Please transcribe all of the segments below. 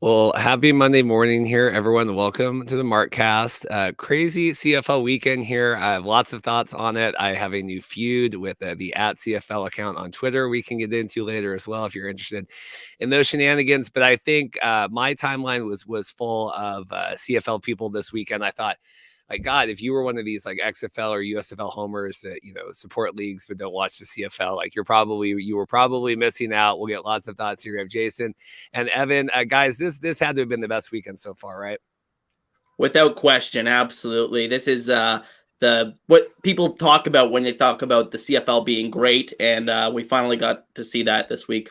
Well, happy Monday morning here, everyone. Welcome to the Markcast. Crazy CFL weekend here. I have lots of thoughts on it. I have a new feud with the @CFL account on Twitter we can get into later as well if you're interested in those shenanigans. But I think my timeline was full of CFL people this weekend. I thought, like, God, if you were one of these like XFL or USFL homers that support leagues but don't watch the CFL, like you were probably missing out. We'll get lots of thoughts here. We have Jason and Evan. Guys, this had to have been the best weekend so far, right? Without question, absolutely. This is the what people talk about when they talk about the CFL being great, and we finally got to see that this week.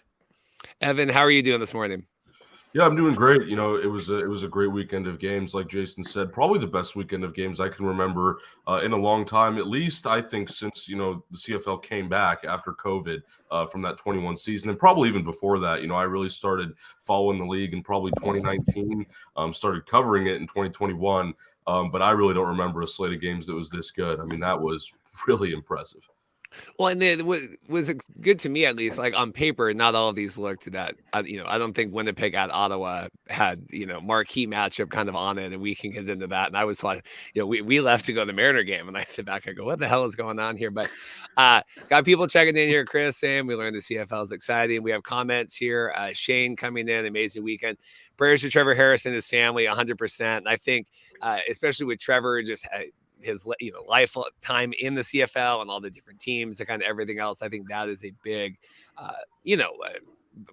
Evan, how are you doing this morning? Yeah, I'm doing great. It was a great weekend of games, like Jason said. Probably the best weekend of games I can remember in a long time. At least I think since the CFL came back after COVID from that 21 season, and probably even before that. I really started following the league in probably 2019. Started covering it in 2021, but I really don't remember a slate of games that was this good. I mean, that was really impressive. Well, and it was good to me, at least, like on paper, not all of these looked that, I don't think Winnipeg at Ottawa had, marquee matchup kind of on it, and we can get into that. And I was like, we left to go to the Mariner game, and I sit back, I go, what the hell is going on here? But got people checking in here. Chris saying we learned the CFL is exciting. We have comments here. Shane coming in, amazing weekend. Prayers to Trevor Harris and his family, 100%. And I think, especially with Trevor, just his lifetime in the CFL and all the different teams and kind of everything else. I think that is a big,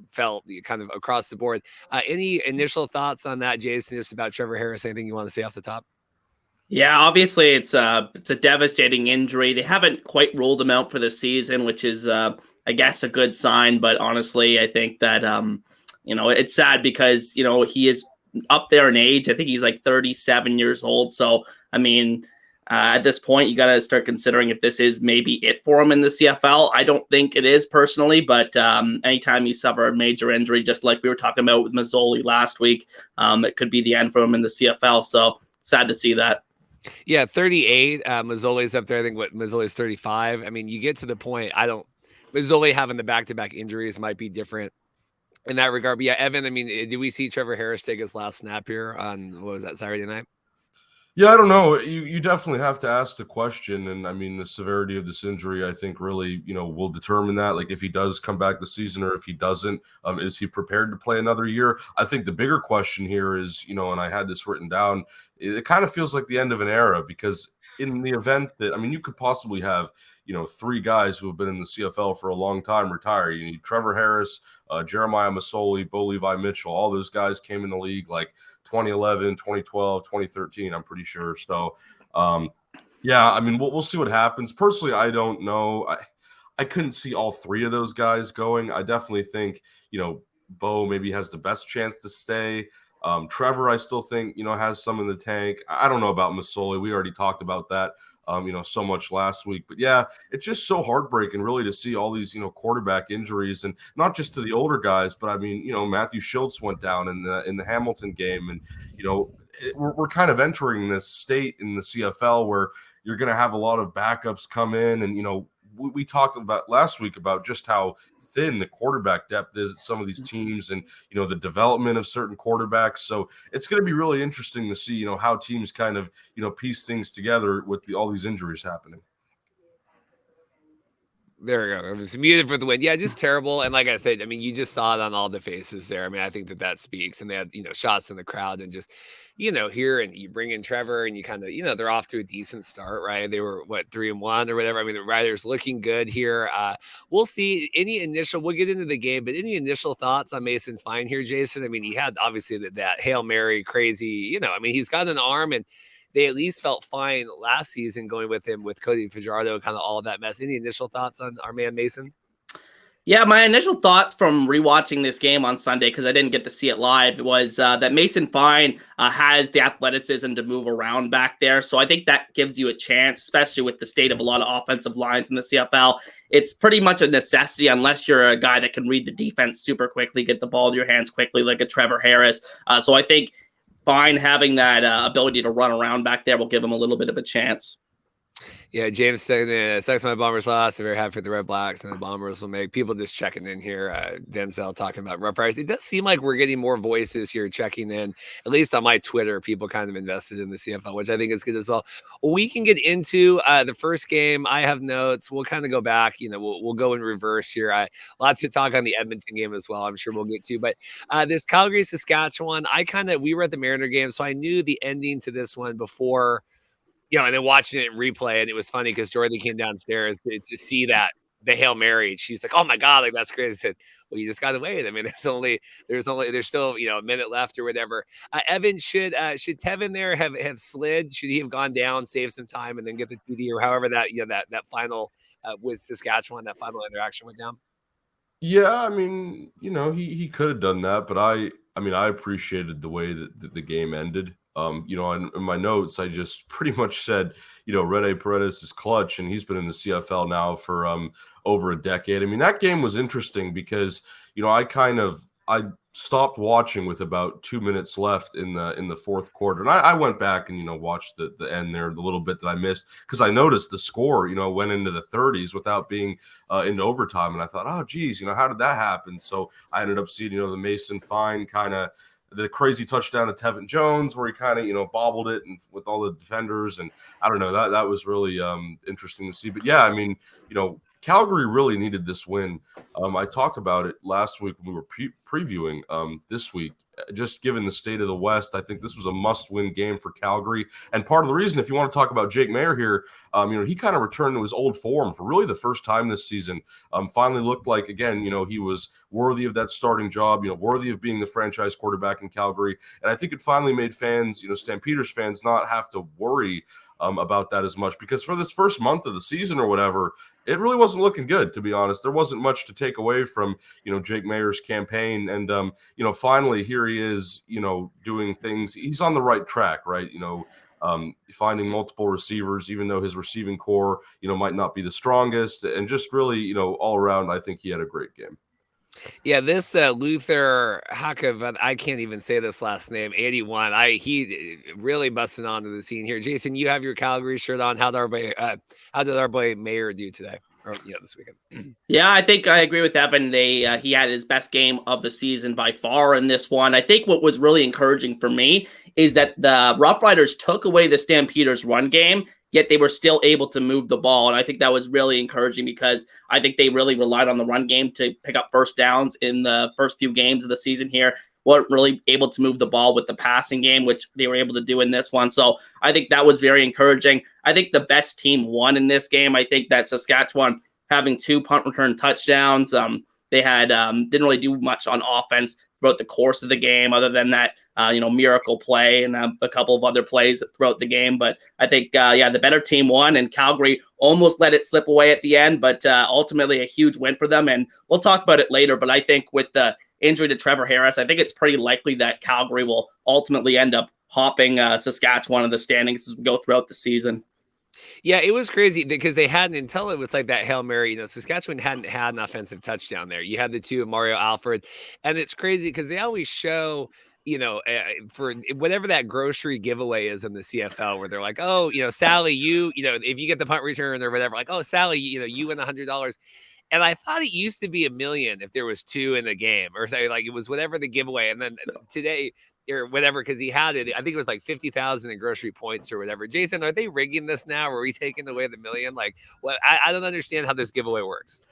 felt kind of across the board. Any initial thoughts on that, Jason, just about Trevor Harris? Anything you want to say off the top? Yeah, obviously it's a devastating injury. They haven't quite ruled him out for the season, which is I guess a good sign. But honestly, I think that it's sad because he is up there in age. I think he's like 37 years old. So I mean, at this point, you got to start considering if this is maybe it for him in the CFL. I don't think it is personally, but anytime you suffer a major injury, just like we were talking about with Mazzoli last week, it could be the end for him in the CFL. So sad to see that. Yeah, 38. Mazzoli's up there. I think Mazzoli's 35. I mean, you get to the point. Mazzoli having the back-to-back injuries might be different in that regard. But yeah, Evan, I mean, did we see Trevor Harris take his last snap here on, what was that, Saturday night? Yeah, I don't know. You definitely have to ask the question. And I mean, the severity of this injury, I think really, will determine that. Like if he does come back this season or if he doesn't, is he prepared to play another year? I think the bigger question here is, and I had this written down, it kind of feels like the end of an era because in the event that, I mean, you could possibly have, three guys who have been in the CFL for a long time retire. You need Trevor Harris, Jeremiah Masoli, Bo Levi Mitchell. All those guys came in the league like 2011, 2012, 2013, I'm pretty sure. So, yeah, I mean, we'll see what happens. Personally, I don't know. I couldn't see all three of those guys going. I definitely think, Bo maybe has the best chance to stay. Trevor, I still think, has some in the tank. I don't know about Masoli. We already talked about that, so much last week. But yeah, it's just so heartbreaking really to see all these, quarterback injuries and not just to the older guys, but I mean, Matthew Schultz went down in the Hamilton game. And, we're kind of entering this state in the CFL where you're going to have a lot of backups come in. And, we talked about last week about just how thin the quarterback depth is at some of these teams and, the development of certain quarterbacks. So it's going to be really interesting to see, how teams kind of, piece things together with all these injuries happening. There we go. It was muted for the win. Yeah, just terrible. And like I said, I mean, you just saw it on all the faces there. I mean, I think that speaks. And they had, shots in the crowd and just, here and you bring in Trevor and you kind of, they're off to a decent start, right? They were 3-1 or whatever. I mean, the Riders looking good here. We'll see we'll get into the game, but any initial thoughts on Mason Fine here, Jason? I mean, he had obviously that Hail Mary crazy, I mean, he's got an arm and they at least felt fine last season going with him with Cody Fajardo, kind of all of that mess. Any initial thoughts on our man Mason? Yeah, my initial thoughts from rewatching this game on Sunday, because I didn't get to see it live, was that Mason Fine has the athleticism to move around back there. So I think that gives you a chance, especially with the state of a lot of offensive lines in the CFL. It's pretty much a necessity unless you're a guy that can read the defense super quickly, get the ball to your hands quickly like a Trevor Harris. So I think Fine having that ability to run around back there will give him a little bit of a chance. Yeah, James said, sucks my Bombers lost. I'm very happy for the Red Blacks, and the Bombers will make people just checking in here. Denzel talking about Rough Riders. It does seem like we're getting more voices here checking in, at least on my Twitter. People kind of invested in the CFL, which I think is good as well. We can get into the first game. I have notes. We'll kind of go back. We'll go in reverse here. Lots to talk on the Edmonton game as well. I'm sure we'll get to. But this Calgary Saskatchewan, we were at the Mariner game, so I knew the ending to this one before. And then watching it in replay, and it was funny because Dorothy came downstairs to see that the Hail Mary. She's like, "Oh my god, like that's great." I said, "Well, you just gotta wait. I mean, there's still a minute left or whatever." Evan, should Tevin there have slid? Should he have gone down, save some time, and then get the TD or however that final with Saskatchewan, that final interaction went down? Yeah, I mean, he could have done that, but I appreciated the way that the game ended. In my notes, I just pretty much said, Rene Paredes is clutch, and he's been in the CFL now for over a decade. I mean, that game was interesting because, I stopped watching with about 2 minutes left in the fourth quarter, and I went back and watched the end there, the little bit that I missed, because I noticed the score went into the 30s without being into overtime, and I thought, oh geez, how did that happen? So I ended up seeing the Mason Fine kind of the crazy touchdown to Tevin Jones where he kind of bobbled it and with all the defenders, and I don't know, that was really interesting to see. But yeah, I mean, Calgary really needed this win. I talked about it last week when we were previewing this week. Just given the state of the West, I think this was a must-win game for Calgary. And part of the reason, if you want to talk about Jake Maier here, he kind of returned to his old form for really the first time this season. Finally looked like, again, he was worthy of that starting job, worthy of being the franchise quarterback in Calgary. And I think it finally made fans, Stampeders fans, not have to worry about that as much, because for this first month of the season or whatever, it really wasn't looking good, to be honest. There wasn't much to take away from, Jake Maier's campaign. And, finally here he is, doing things. He's on the right track, right? Finding multiple receivers, even though his receiving core, might not be the strongest, and just really, all around, I think he had a great game. Yeah, this Luther Hakov, I can't even say this last name, 81. He really busting onto the scene here. Jason, you have your Calgary shirt on. How did our boy Maier do today? Or this weekend? Yeah, I think I agree with Evan. He had his best game of the season by far in this one. I think what was really encouraging for me is that the Rough Riders took away the Stampeders' run game, yet they were still able to move the ball. And I think that was really encouraging because I think they really relied on the run game to pick up first downs in the first few games of the season here. Weren't really able to move the ball with the passing game, which they were able to do in this one. So I think that was very encouraging. I think the best team won in this game. I think that Saskatchewan having 2 punt return touchdowns. They had didn't really do much on offense throughout the course of the game, other than that, miracle play and a couple of other plays throughout the game. But I think, the better team won, and Calgary almost let it slip away at the end, but ultimately a huge win for them. And we'll talk about it later, but I think with the injury to Trevor Harris, I think it's pretty likely that Calgary will ultimately end up hopping Saskatchewan in the standings as we go throughout the season. Yeah, it was crazy because they hadn't, until it was like that Hail Mary, Saskatchewan hadn't had an offensive touchdown there. You had the 2 of Mario Alfred, and it's crazy because they always show, for whatever that grocery giveaway is in the CFL, where they're like, oh, Sally, if you get the punt return or whatever, like, oh, Sally, you win $100. And I thought it used to be $1 million if there was 2 in the game, or say like it was whatever the giveaway. And then today or whatever, because he had it, I think it was like 50,000 in grocery points or whatever. Jason, are they rigging this now? Are we taking away the $1 million? Like, what? I don't understand how this giveaway works.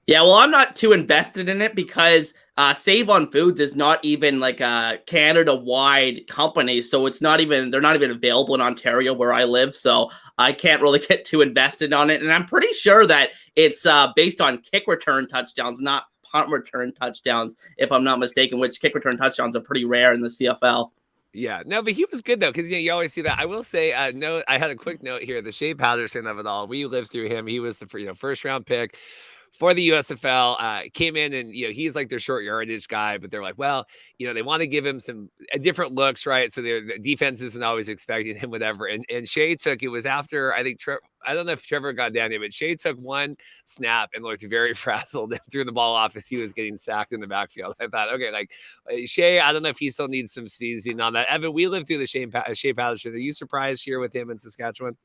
Yeah, well, I'm not too invested in it because Save on Foods is not even like a Canada-wide company, so they're not even available in Ontario where I live, so I can't really get too invested on it. And I'm pretty sure that it's based on kick return touchdowns, not punt return touchdowns, if I'm not mistaken, which kick return touchdowns are pretty rare in the CFL. Yeah, no, but he was good though, because you always see that. I will say, note, I had a quick note here. The Shea Patterson of it all, we lived through him. He was the first round pick for the USFL, came in, and he's like their short yardage guy, but they're like, well, they want to give him some different looks, right? So the defense isn't always expecting him, whatever. And Shea took, it was after, I think I don't know if Trevor got down there, but Shea took one snap and looked very frazzled and threw the ball off as he was getting sacked in the backfield. I thought, okay, like Shea, I don't know if he still needs some seasoning on that. Evan, we lived through the Shea Patterson. Are you surprised here with him in Saskatchewan?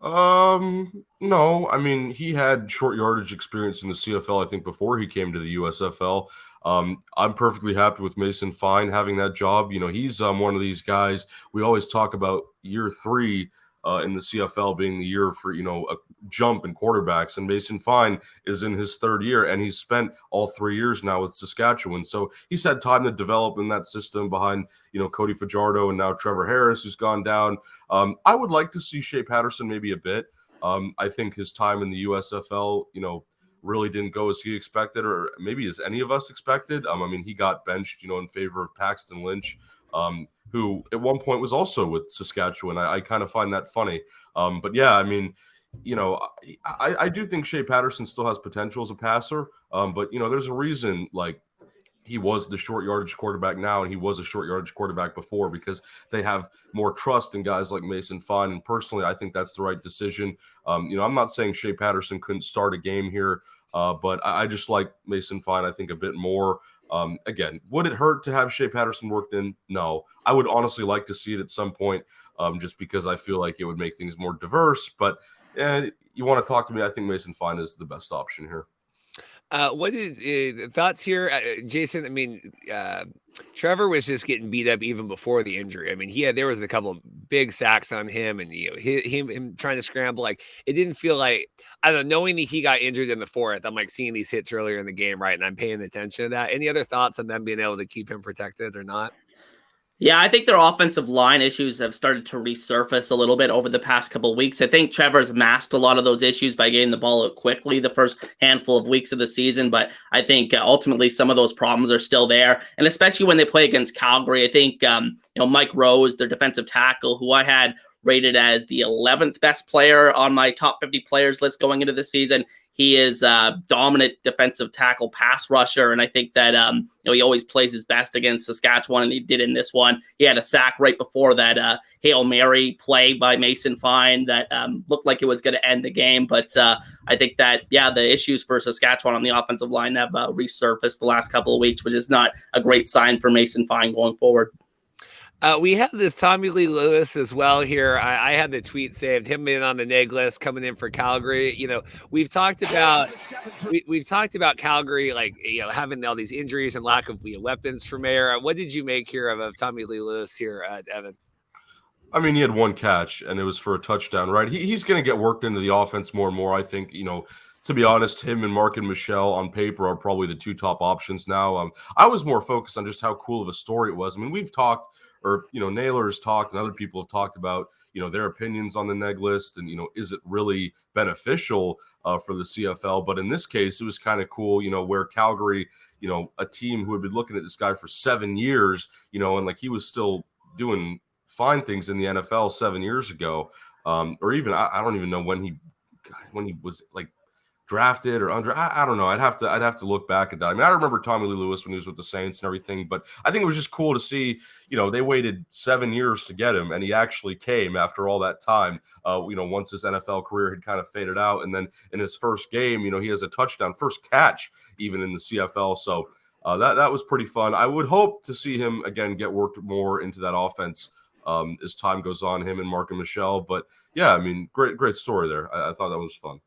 No. I mean, he had short yardage experience in the CFL, I think, before he came to the USFL. I'm perfectly happy with Mason Fine having that job. He's one of these guys. We always talk about year 3 in the CFL being the year for a jump in quarterbacks, and Mason Fine is in his 3rd year, and he's spent all 3 years now with Saskatchewan. So he's had time to develop in that system behind Cody Fajardo and now Trevor Harris, who's gone down. I would like to see Shea Patterson maybe a bit. I think his time in the USFL, really didn't go as he expected, or maybe as any of us expected. I mean, he got benched, in favor of Paxton Lynch, who at one point was also with Saskatchewan. I kind of find that funny. But yeah, I mean, I do think Shea Patterson still has potential as a passer. But there's a reason, like, he was the short yardage quarterback now, and he was a short yardage quarterback before, because they have more trust in guys like Mason Fine. And personally, I think that's the right decision. I'm not saying Shea Patterson couldn't start a game here, but I just like Mason Fine, I think, a bit more. Again, would it hurt to have Shea Patterson worked in? No. I would honestly like to see it at some point, just because I feel like it would make things more diverse. But you want to talk to me, I think Mason Fine is the best option here. What did thoughts here, Jason? I mean, Trevor was just getting beat up even before the injury. I mean, there was a couple of big sacks on him, and him trying to scramble. Like, it didn't feel like, I don't know, knowing that he got injured in the 4th. I'm like seeing these hits earlier in the game, right? And I'm paying attention to that. Any other thoughts on them being able to keep him protected or not? Yeah, I think their offensive line issues have started to resurface a little bit over the past couple of weeks. I think Trevor's masked a lot of those issues by getting the ball out quickly the first handful of weeks of the season, but I think ultimately some of those problems are still there, and especially when they play against Calgary. I think Mike Rose, their defensive tackle, who I had rated as the 11th best player on my top 50 players list going into the season. He is a dominant defensive tackle pass rusher, and I think that he always plays his best against Saskatchewan, and he did in this one. He had a sack right before that Hail Mary play by Mason Fine that looked like it was going to end the game. But I think that, the issues for Saskatchewan on the offensive line have resurfaced the last couple of weeks, which is not a great sign for Mason Fine going forward. We have this Tommy Lee Lewis as well here. I had the tweet saved, him in on the neg list coming in for Calgary. We've talked about Calgary, like, having all these injuries and lack of weapons for Mayer. What did you make here of Tommy Lee Lewis here, Evan? I mean, he had one catch, and it was for a touchdown, right? He's going to get worked into the offense more and more, I think. To be honest, him and Mark and Michelle on paper are probably the 2 top options now. I was more focused on just how cool of a story it was. I mean, we've talked, or Naylor's talked, and other people have talked about their opinions on the neg list, and is it really beneficial for the CFL? But in this case, it was kind of cool, where Calgary, a team who had been looking at this guy for 7 years, and like he was still doing fine things in the NFL 7 years ago, or even I don't even know when he was like drafted or under. I don't know. I'd have to look back at that. I mean, I remember Tommy Lee Lewis when he was with the Saints and everything, but I think it was just cool to see, they waited 7 years to get him, and he actually came after all that time, once his NFL career had kind of faded out. And then in his first game, he has a touchdown, first catch even in the CFL. So that was pretty fun. I would hope to see him again get worked more into that offense as time goes on, him and Mark and Michelle. But yeah, I mean, great story there. I thought that was fun.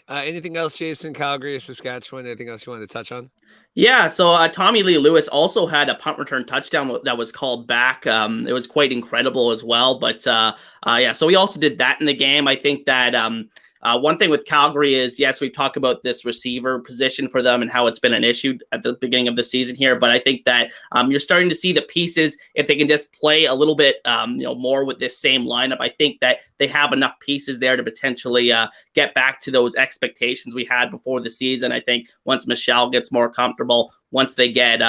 Anything else, Jason? Calgary, Saskatchewan? Anything else you wanted to touch on? Yeah, so Tommy Lee Lewis also had a punt return touchdown that was called back. It was quite incredible as well. But so he also did that in the game. I think that one thing with Calgary is, yes, we've talked about this receiver position for them and how it's been an issue at the beginning of the season here. But I think that you're starting to see the pieces, if they can just play a little bit more with this same lineup. I think that they have enough pieces there to potentially get back to those expectations we had before the season. I think once Michelle gets more comfortable, once they get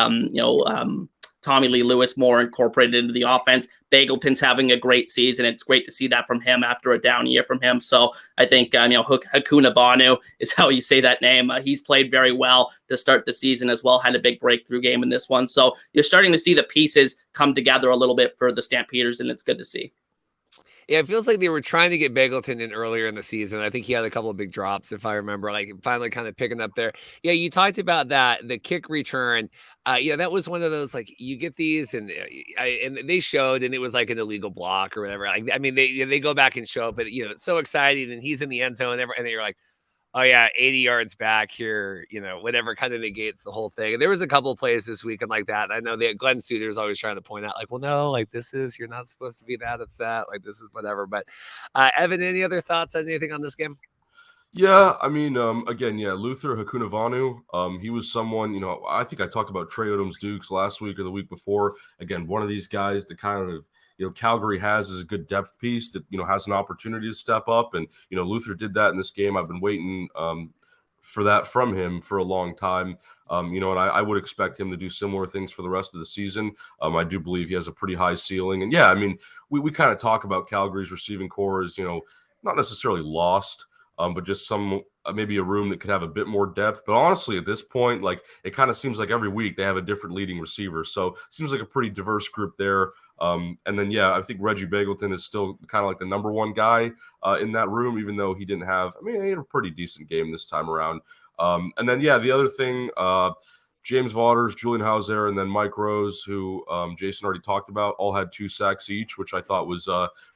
Tommy Lee Lewis more incorporated into the offense. Bagleton's having a great season. It's great to see that from him after a down year from him. So I think, Hakuna Banu is how you say that name. He's played very well to start the season as well, had a big breakthrough game in this one. So you're starting to see the pieces come together a little bit for the Stampeders, and it's good to see. Yeah, it feels like they were trying to get Bagleton in earlier in the season. I think he had a couple of big drops, if I remember, like finally kind of picking up there. Yeah, you talked about that, the kick return. Yeah, that was one of those, like, you get these, and and they showed, and it was like an illegal block or whatever. Like, I mean, they go back and show it, but it's so exciting, and he's in the end zone, and then you're like, oh yeah, 80 yards back here, whatever kind of negates the whole thing. And there was a couple of plays this weekend like that. I know that Glenn Suter is always trying to point out, like, well, no, like you're not supposed to be that upset. Like, this is whatever. But Evan, any other thoughts on anything on this game? Yeah, I mean, again, yeah, Luther Hakunavanu, he was someone, I think I talked about Trey Odom-Dukes last week or the week before. Again, one of these guys that kind of, Calgary has as a good depth piece that, has an opportunity to step up. And, Luther did that in this game. I've been waiting for that from him for a long time. And I would expect him to do similar things for the rest of the season. I do believe he has a pretty high ceiling. And yeah, I mean, we kind of talk about Calgary's receiving core as, not necessarily lost, but just maybe a room that could have a bit more depth. But honestly, at this point, like, it kind of seems like every week they have a different leading receiver. So it seems like a pretty diverse group there. And then, yeah, I think Reggie Bagleton is still kind of like the number one guy in that room, even though he he had a pretty decent game this time around. And then, yeah, the other thing, James Waters, Julian Hauser, and then Mike Rose, who Jason already talked about, all had 2 sacks each, which I thought was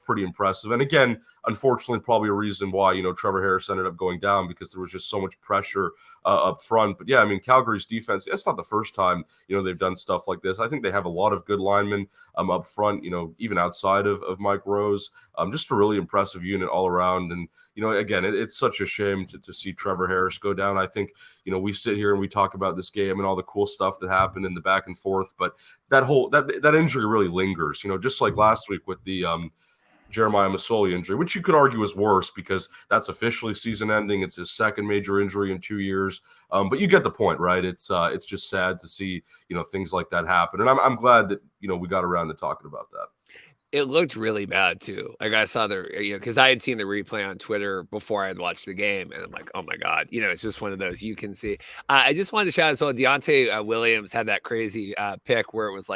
pretty impressive. And again, unfortunately, probably a reason why, Trevor Harris ended up going down, because there was just so much pressure up front. But yeah, I mean, Calgary's defense, it's not the first time, they've done stuff like this. I think they have a lot of good linemen up front, even outside of Mike Rose. Just a really impressive unit all around. And, again, it's such a shame to see Trevor Harris go down. I think, we sit here and we talk about this game and all the cool stuff that happened in the back and forth, but that injury really lingers, just like last week with the Jeremiah Masoli injury, which you could argue is worse because that's officially season ending. It's his second major injury in 2 years. But you get the point, right? It's just sad to see, things like that happen. And I'm glad that, we got around to talking about that. It looked really bad too. Like, I saw because I had seen the replay on Twitter before I had watched the game, and I'm like, oh my god, it's just one of those you can see. I just wanted to shout as well. Deontay Williams had that crazy pick where it was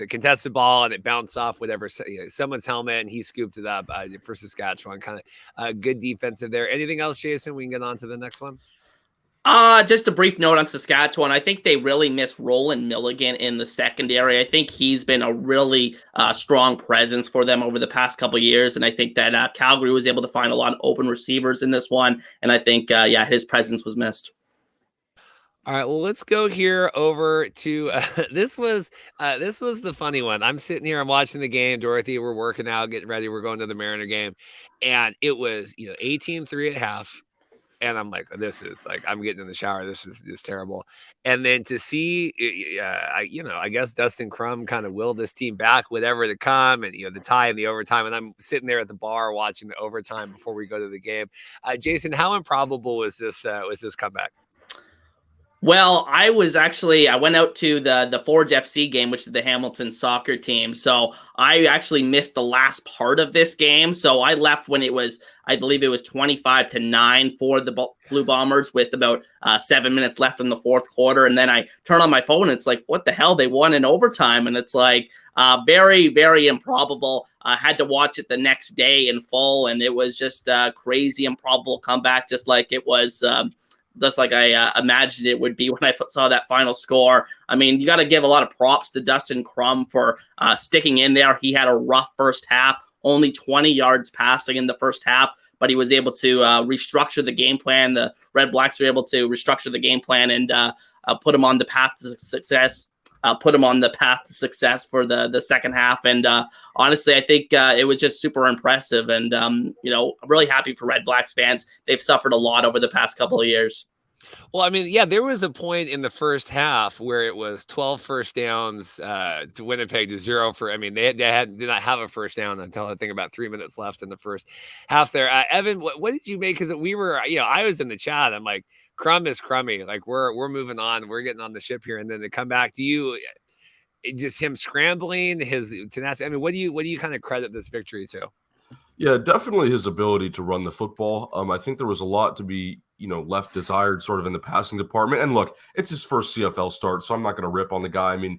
a contested ball and it bounced off whatever someone's helmet, and he scooped it up for Saskatchewan. Kind of good defensive there. Anything else, Jason? We can get on to the next one. Just a brief note on Saskatchewan. I think they really miss Roland Milligan in the secondary. I think he's been a really strong presence for them over the past couple of years. And I think that Calgary was able to find a lot of open receivers in this one. And I think, his presence was missed. All right, well, let's go here over to this was the funny one. I'm sitting here, I'm watching the game. Dorothy, we're working out, getting ready. We're going to the Mariner game. And it was, 18-3 at half. And I'm like, this is like, I'm getting in the shower. This is terrible. And then to see, I guess Dustin Crum kind of willed this team back, whatever to come, and the tie and the overtime. And I'm sitting there at the bar watching the overtime before we go to the game. Jason, how improbable was this comeback? Well, I went out to the Forge FC game, which is the Hamilton soccer team. So I actually missed the last part of this game. So I left when I believe it was 25-9 for the Blue Bombers with about 7 minutes left in the fourth quarter. And then I turn on my phone and it's like, what the hell? They won in overtime. And it's like very, very improbable. I had to watch it the next day in full. And it was just a crazy, improbable comeback, just like it was just like I imagined it would be when I saw that final score. I mean, you got to give a lot of props to Dustin Crum for sticking in there. He had a rough first half, only 20 yards passing in the first half, but he was able to restructure the game plan. The Red Blacks were able to restructure the game plan and put him on the path to success. For the second half. And honestly, I think it was just super impressive. And, I'm really happy for Red Blacks fans. They've suffered a lot over the past couple of years. Well, I mean, yeah, there was a point in the first half where it was 12 first downs to Winnipeg to 0 for, I mean, they did not have a first down until I think about 3 minutes left in the first half there. Evan, what did you make? Because we were, I was in the chat. I'm like, Crum is crummy. Like, we're moving on. We're getting on the ship here. And then to come back to you, just him scrambling, his tenacity. I mean, what do you kind of credit this victory to? Yeah, definitely his ability to run the football. I think there was a lot to be, left desired sort of in the passing department. And look, it's his first CFL start, so I'm not going to rip on the guy. I mean,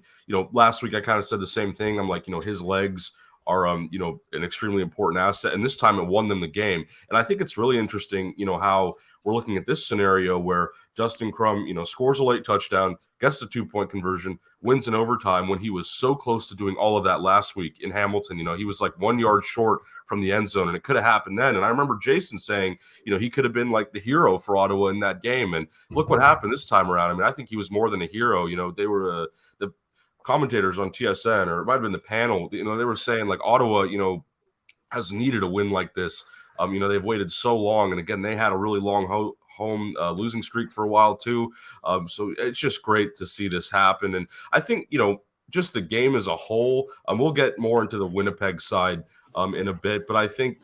last week I kind of said the same thing. I'm like, his legs are an extremely important asset. And this time it won them the game. And I think it's really interesting, how we're looking at this scenario where Justin Crum, scores a late touchdown, gets the 2-point conversion, wins in overtime when he was so close to doing all of that last week in Hamilton. He was like 1 yard short from the end zone, and it could have happened then. And I remember Jason saying, he could have been like the hero for Ottawa in that game. And look what happened this time around. I mean, I think he was more than a hero. They were the commentators on TSN, or it might have been the panel, they were saying like Ottawa, has needed a win like this. They've waited so long. And again, they had a really long home losing streak for a while too. So it's just great to see this happen. And I think, just the game as a whole, we'll get more into the Winnipeg side in a bit, but I think,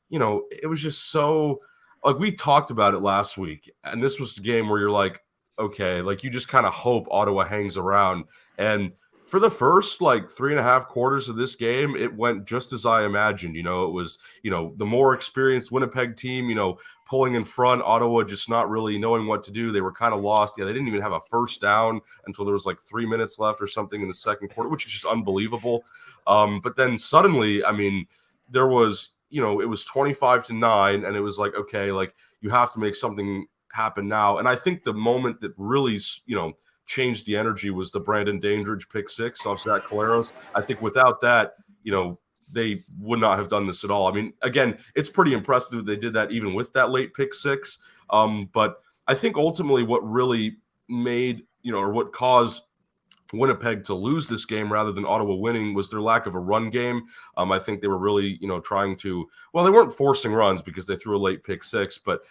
it was just so, like, we talked about it last week, and this was the game where you're like, okay, like you just kind of hope Ottawa hangs around. And for the first like 3.5 quarters of this game, it went just as I imagined. It was, the more experienced Winnipeg team, pulling in front, Ottawa just not really knowing what to do. They were kind of lost. Yeah, they didn't even have a first down until there was like 3 minutes left or something in the second quarter, which is just unbelievable. But then suddenly, I mean, there was, it was 25-9, and it was like, okay, like you have to make something happen now. And I think the moment that really, changed the energy was the Brandon Dandridge pick 6 off Zach Collaros. I think without that, they would not have done this at all. I mean, again, it's pretty impressive that they did that even with that late pick 6. But I think ultimately what really made, or what caused Winnipeg to lose this game rather than Ottawa winning was their lack of a run game. I think they were really, trying to, well, they weren't forcing runs because they threw a late pick 6, but,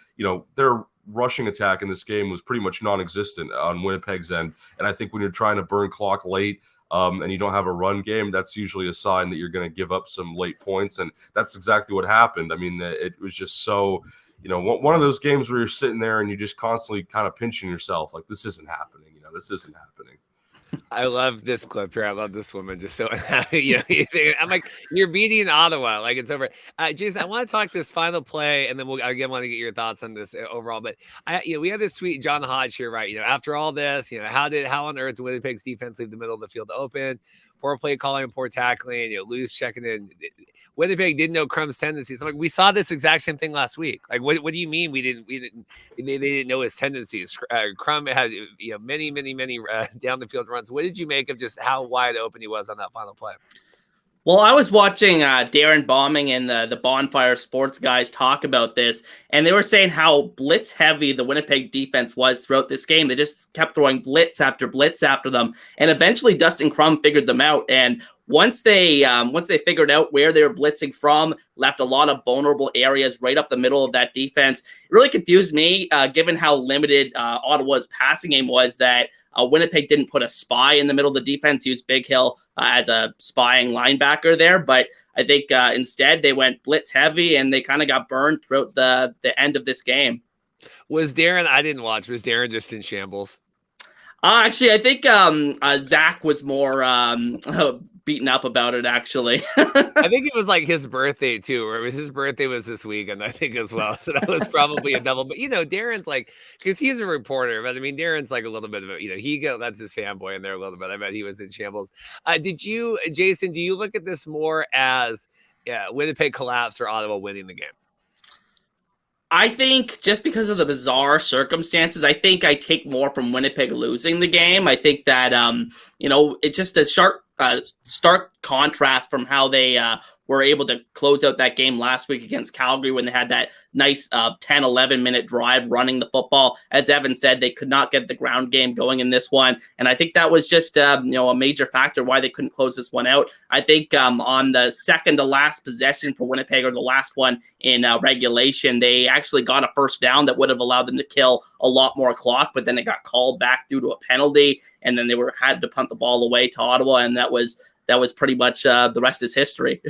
their rushing attack in this game was pretty much non-existent on Winnipeg's end. And I think when you're trying to burn clock late and you don't have a run game, that's usually a sign that you're going to give up some late points. And that's exactly what happened. I mean, it was just so, one of those games where you're sitting there and you're just constantly kind of pinching yourself like, this isn't happening. This isn't happening. I love this clip here. I love this woman just so happy. I'm like, you're beating Ottawa. Like, it's over. Jason, I want to talk this final play, and then we'll again want to get your thoughts on this overall. But we had this tweet, John Hodge here, right? After all this, how on earth did Winnipeg's defense leave the middle of the field open? Poor play calling, poor tackling, loose checking in. Winnipeg didn't know Crum's tendencies. I'm like, we saw this exact same thing last week. Like, what do you mean they didn't know his tendencies? Crum had many down the field runs. What did you make of just how wide open he was on that final play? Well, I was watching Darren Bombing and the Bonfire Sports guys talk about this, and they were saying how blitz heavy the Winnipeg defense was throughout this game. They just kept throwing blitz after them, and eventually Dustin Crum figured them out. And once they figured out where they were blitzing from, left a lot of vulnerable areas right up the middle of that defense. It really confused me, given how limited Ottawa's passing game was, that Winnipeg didn't put a spy in the middle of the defense, used Big Hill as a spying linebacker there. But I think instead they went blitz heavy, and they kind of got burned throughout the end of this game. Was Darren, I didn't watch, was Darren just in shambles? Actually, I think Zach was more beaten up about it, actually. I think it was like his birthday too, or his birthday was this weekend, I think, as well. So that was probably a double. But Darren's like, because he's a reporter, but I mean, Darren's like a little bit of a, that's his fanboy in there a little bit. I bet he was in shambles. Jason, do you look at this more as Winnipeg collapse or Ottawa winning the game? I think just because of the bizarre circumstances, I think I take more from Winnipeg losing the game. I think that, it's just a stark contrast from how they were able to close out that game last week against Calgary when they had that nice 10, 11-minute drive running the football. As Evan said, they could not get the ground game going in this one. And I think that was just, a major factor why they couldn't close this one out. I think on the second to last possession for Winnipeg, or the last one in regulation, they actually got a first down that would have allowed them to kill a lot more clock, but then it got called back due to a penalty. And then they had to punt the ball away to Ottawa. And that was pretty much the rest is history.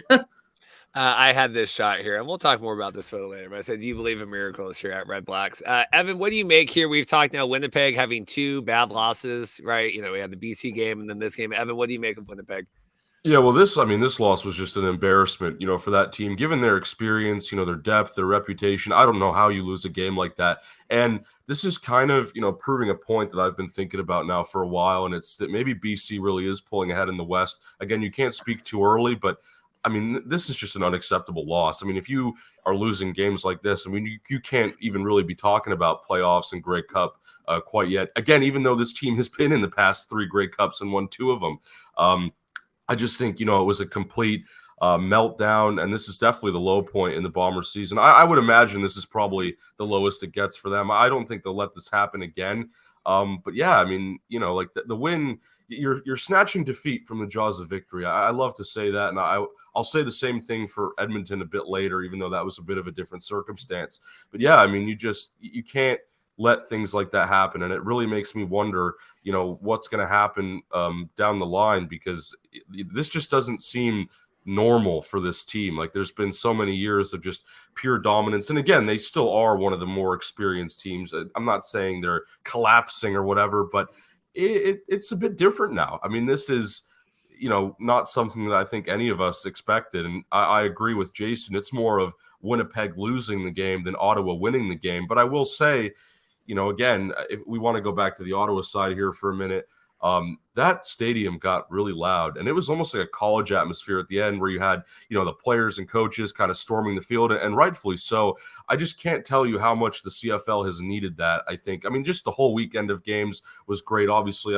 I had this shot here, and we'll talk more about this photo later. But I said, do you believe in miracles here at Red Blacks? Evan, what do you make here? We've talked now Winnipeg having 2 bad losses, right? We had the BC game and then this game. Evan, what do you make of Winnipeg? Yeah, well, this loss was just an embarrassment, for that team, given their experience, their depth, their reputation. I don't know how you lose a game like that. And this is kind of, proving a point that I've been thinking about now for a while. And it's that maybe BC really is pulling ahead in the West. Again, you can't speak too early, but I mean, this is just an unacceptable loss. I mean, if you are losing games like this, I mean, you can't even really be talking about playoffs and Grey Cup quite yet. Again, even though this team has been in the past 3 Grey Cups and won 2 of them, I just think, it was a complete meltdown, and this is definitely the low point in the Bombers season. I would imagine this is probably the lowest it gets for them. I don't think they'll let this happen again. But yeah, I mean, like the win, you're snatching defeat from the jaws of victory. I love to say that, and I'll say the same thing for Edmonton a bit later, even though that was a bit of a different circumstance. But yeah, I mean, you can't let things like that happen, and it really makes me wonder, what's going to happen down the line, because this just doesn't seem normal for this team. Like, there's been so many years of just pure dominance, and again, they still are one of the more experienced teams. I'm not saying they're collapsing or whatever, but it's a bit different now. I mean, this is not something that I think any of us expected, and I agree with Jason. It's more of Winnipeg losing the game than Ottawa winning the game. But I will say, again, if we want to go back to the Ottawa side here for a minute, that stadium got really loud, and it was almost like a college atmosphere at the end, where you had, the players and coaches kind of storming the field, and rightfully so. I just can't tell you how much the CFL has needed that. I think, just the whole weekend of games was great. Obviously,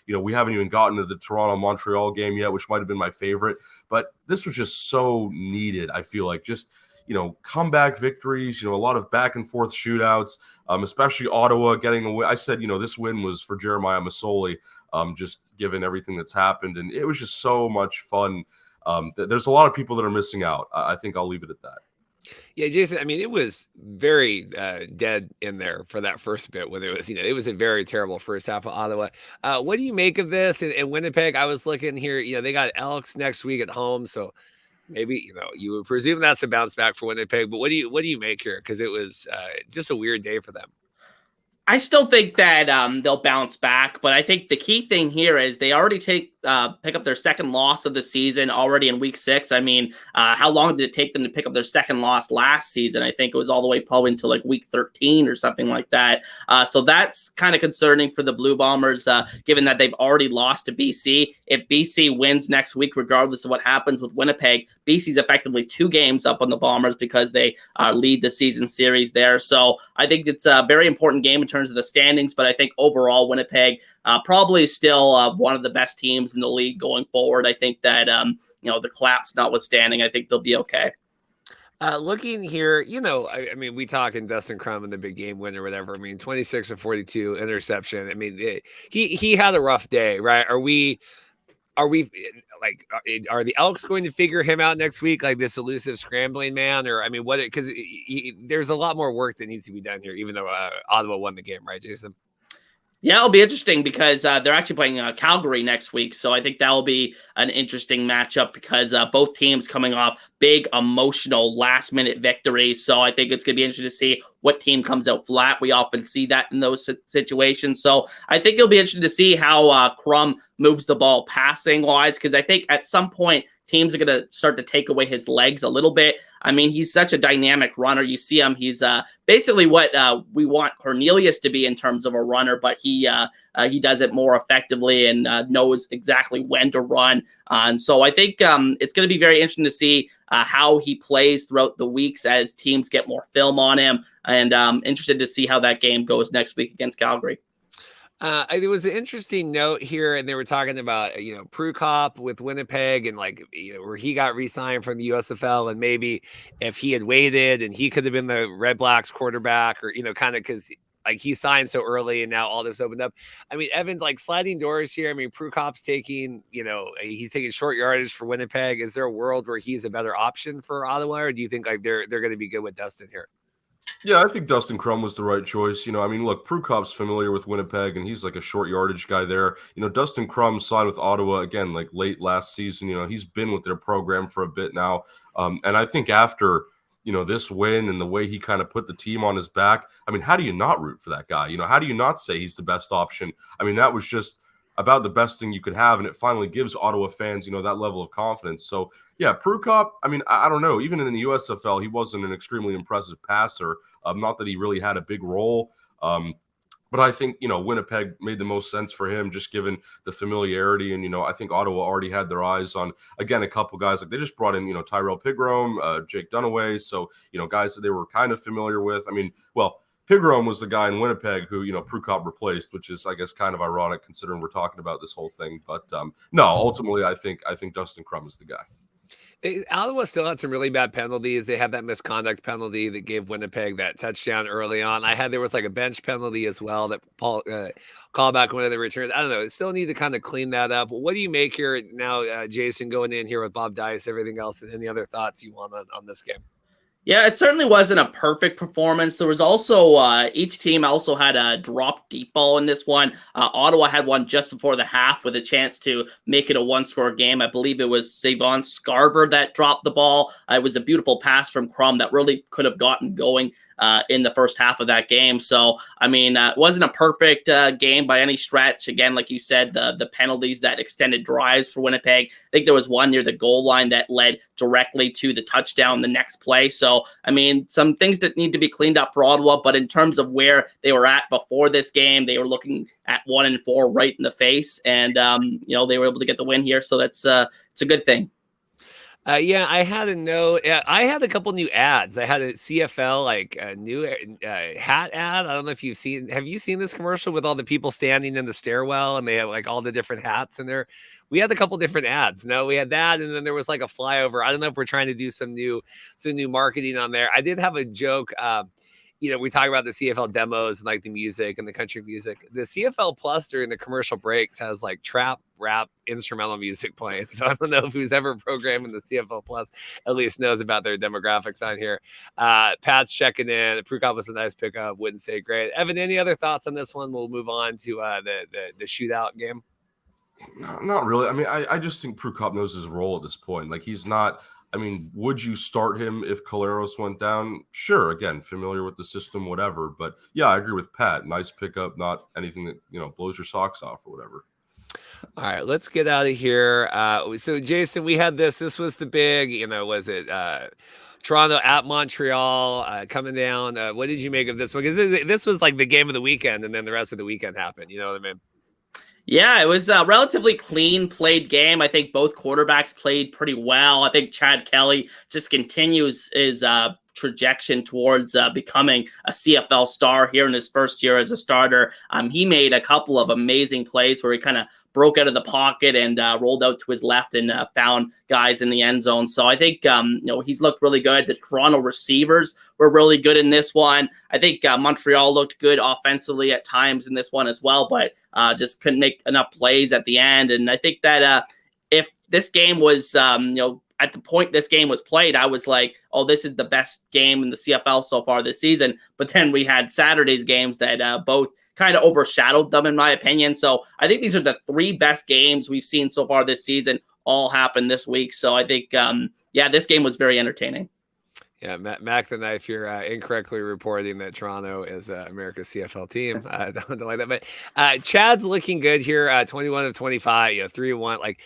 we haven't even gotten to the Toronto-Montreal game yet, which might have been my favorite, but this was just so needed. I feel like just, comeback victories, a lot of back and forth shootouts, especially Ottawa getting a win. I said, this win was for Jeremiah Masoli, just given everything that's happened. And it was just so much fun. There's a lot of people that are missing out. I think I'll leave it at that. Yeah, Jason, it was very dead in there for that first bit when it was, it was a very terrible first half of Ottawa. What do you make of this? In Winnipeg, I was looking here, they got Elks next week at home. So maybe, you would presume that's a bounce back for Winnipeg, but what do you make here? Because it was just a weird day for them. I still think that they'll bounce back, but I think the key thing here is they already pick up their second loss of the season already in week 6. How long did it take them to pick up their second loss last season? I think it was all the way probably until like week 13 or something like that. So that's kind of concerning for the Blue Bombers, given that they've already lost to BC. If BC wins next week, regardless of what happens with Winnipeg, BC's effectively 2 games up on the Bombers because they lead the season series there. So I think it's a very important game in terms of the standings, but I think overall Winnipeg probably still one of the best teams in the league going forward. I think that the collapse notwithstanding, I think they'll be okay. Looking here, we talking Dustin Crum in the big game win or whatever. 26 of 42 interception. He had a rough day, right? Are the Elks going to figure him out next week, like this elusive scrambling man? Or what? Because there's a lot more work that needs to be done here, even though Ottawa won the game, right, Jason? Yeah, it'll be interesting because they're actually playing Calgary next week. So I think that'll be an interesting matchup because both teams coming off big emotional last-minute victories. So I think it's going to be interesting to see what team comes out flat. We often see that in those situations. So I think it'll be interesting to see how Crum moves the ball passing-wise, because I think at some point teams are going to start to take away his legs a little bit. He's such a dynamic runner. You see him. He's basically what we want Cornelius to be in terms of a runner, but he does it more effectively and knows exactly when to run. And so I think it's going to be very interesting to see how he plays throughout the weeks as teams get more film on him. And I'm interested to see how that game goes next week against Calgary. There was an interesting note here, and they were talking about, Prukop with Winnipeg and where he got re-signed from the USFL, and maybe if he had waited and he could have been the Red Blacks quarterback, or, kind of because he signed so early and now all this opened up. Evan, sliding doors here. Prukop's taking, he's taking short yardage for Winnipeg. Is there a world where he's a better option for Ottawa, or do you think they're going to be good with Dustin here? Yeah, I think Dustin Crum was the right choice. Look, Prukop's familiar with Winnipeg, and he's like a short yardage guy there. Dustin Crum signed with Ottawa, again, late last season. He's been with their program for a bit now. And I think after, this win and the way he kind of put the team on his back, how do you not root for that guy? How do you not say he's the best option? That was just about the best thing you could have, and it finally gives Ottawa fans, that level of confidence. So, yeah, Prukop, I don't know. Even in the USFL, he wasn't an extremely impressive passer. Not that he really had a big role. But I think, Winnipeg made the most sense for him, just given the familiarity. And, I think Ottawa already had their eyes on, again, a couple guys. Like they just brought in, Tyrell Pigrome, Jake Dunaway. So, guys that they were kind of familiar with. I mean, well, Pigrome was the guy in Winnipeg who, Prukop replaced, which is, I guess, kind of ironic considering we're talking about this whole thing. But no, ultimately, I think Dustin Crum is the guy. Ottawa still had some really bad penalties. They had that misconduct penalty that gave Winnipeg that touchdown early on. There was like a bench penalty as well that Paul called back one of the returns. I don't know. Still need to kind of clean that up. What do you make here now, Jason, going in here with Bob Dice, everything else, and any other thoughts you want on this game? Yeah, it certainly wasn't a perfect performance. There was also each team also had a drop deep ball in this one. Ottawa had one just before the half with a chance to make it a one-score game. I believe it was Savon Scarver that dropped the ball. It was a beautiful pass from Crum that really could have gotten going in the first half of that game. So, I mean, it wasn't a perfect game by any stretch. Again, like you said, the penalties that extended drives for Winnipeg. I think there was one near the goal line that led directly to the touchdown the next play. So, I mean, some things that need to be cleaned up for Ottawa, but in terms of where they were at before this game, they were looking at 1-4 right in the face, and they were able to get the win here. So that's it's a good thing. Yeah, I had a note. I had a couple new ads. I had a CFL new hat ad. I don't know if you've seen. Have you seen this commercial with all the people standing in the stairwell and they have like all the different hats in there? We had a couple different ads. No, we had that, and then there was like a flyover. I don't know if we're trying to do some new marketing on there. I did have a joke. We talk about the CFL demos and like the music and the country music. The CFL Plus during the commercial breaks has like trap, rap, instrumental music playing. So I don't know if who's ever programming the CFL Plus at least knows about their demographics on here. Pat's checking in. Prukop was a nice pickup. Wouldn't say great. Evan, any other thoughts on this one? We'll move on to the shootout game. Not really. I mean, I just think Prukop knows his role at this point. Like he's not. I mean, would you start him if Caleros went down? Sure. Again, familiar with the system, whatever. But yeah, I agree with Pat. Nice pickup, not anything that, blows your socks off or whatever. All right, let's get out of here. So Jason, we had this. This was the big, was it Toronto at Montreal coming down? What did you make of this one? Because this was like the game of the weekend, and then the rest of the weekend happened. You know what I mean? Yeah, it was a relatively clean played game. I think both quarterbacks played pretty well. I think Chad Kelly just continues his trajectory towards becoming a CFL star here in his first year as a starter. He made a couple of amazing plays where he kind of broke out of the pocket and rolled out to his left and found guys in the end zone. So I think, he's looked really good. The Toronto receivers were really good in this one. I think Montreal looked good offensively at times in this one as well, but just couldn't make enough plays at the end. And I think that if this game was, at the point this game was played, I was like, oh, this is the best game in the CFL so far this season. But then we had Saturday's games that both kind of overshadowed them, in my opinion. So I think these are the three best games we've seen so far this season all happened this week. So I think, this game was very entertaining. Yeah, Mac the Knife, you're incorrectly reporting that Toronto is America's CFL team. I don't like that, but Chad's looking good here. 21 of 25, 3-1, like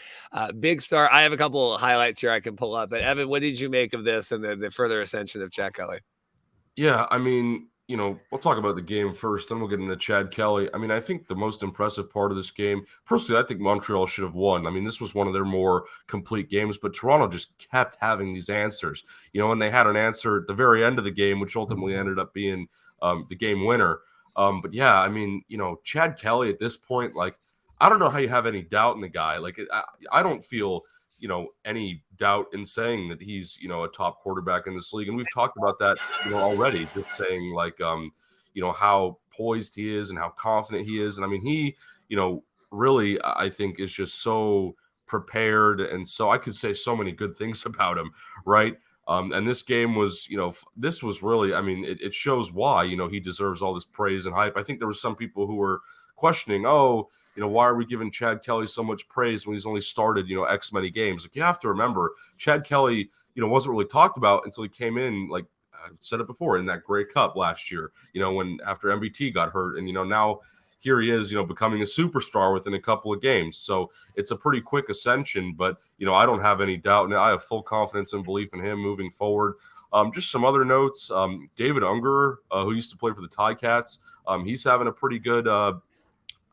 big star. I have a couple of highlights here I can pull up. But Evan, what did you make of this and the further ascension of Chad Kelly? Yeah, I mean, we'll talk about the game first, then we'll get into Chad Kelly. I mean, I think the most impressive part of this game, personally, I think Montreal should have won. I mean, this was one of their more complete games, but Toronto just kept having these answers, and they had an answer at the very end of the game, which ultimately ended up being the game winner. But yeah, I mean, Chad Kelly at this point, like, I don't know how you have any doubt in the guy. Like, I don't feel any doubt in saying that he's, a top quarterback in this league. And we've talked about that, already, just saying like, how poised he is and how confident he is. And I mean, he, really, I think is just so prepared. And so I could say so many good things about him. Right. And this game was, this was really, I mean, it shows why, he deserves all this praise and hype. I think there were some people who were questioning, why are we giving Chad Kelly so much praise when he's only started, X many games? Like, you have to remember, Chad Kelly, wasn't really talked about until he came in, like I've said it before, in that Grey Cup last year, when after MBT got hurt. And, now here he is, becoming a superstar within a couple of games. So it's a pretty quick ascension, but, I don't have any doubt. And I have full confidence and belief in him moving forward. Just some other notes. David Unger, who used to play for the Ticats, he's having a pretty good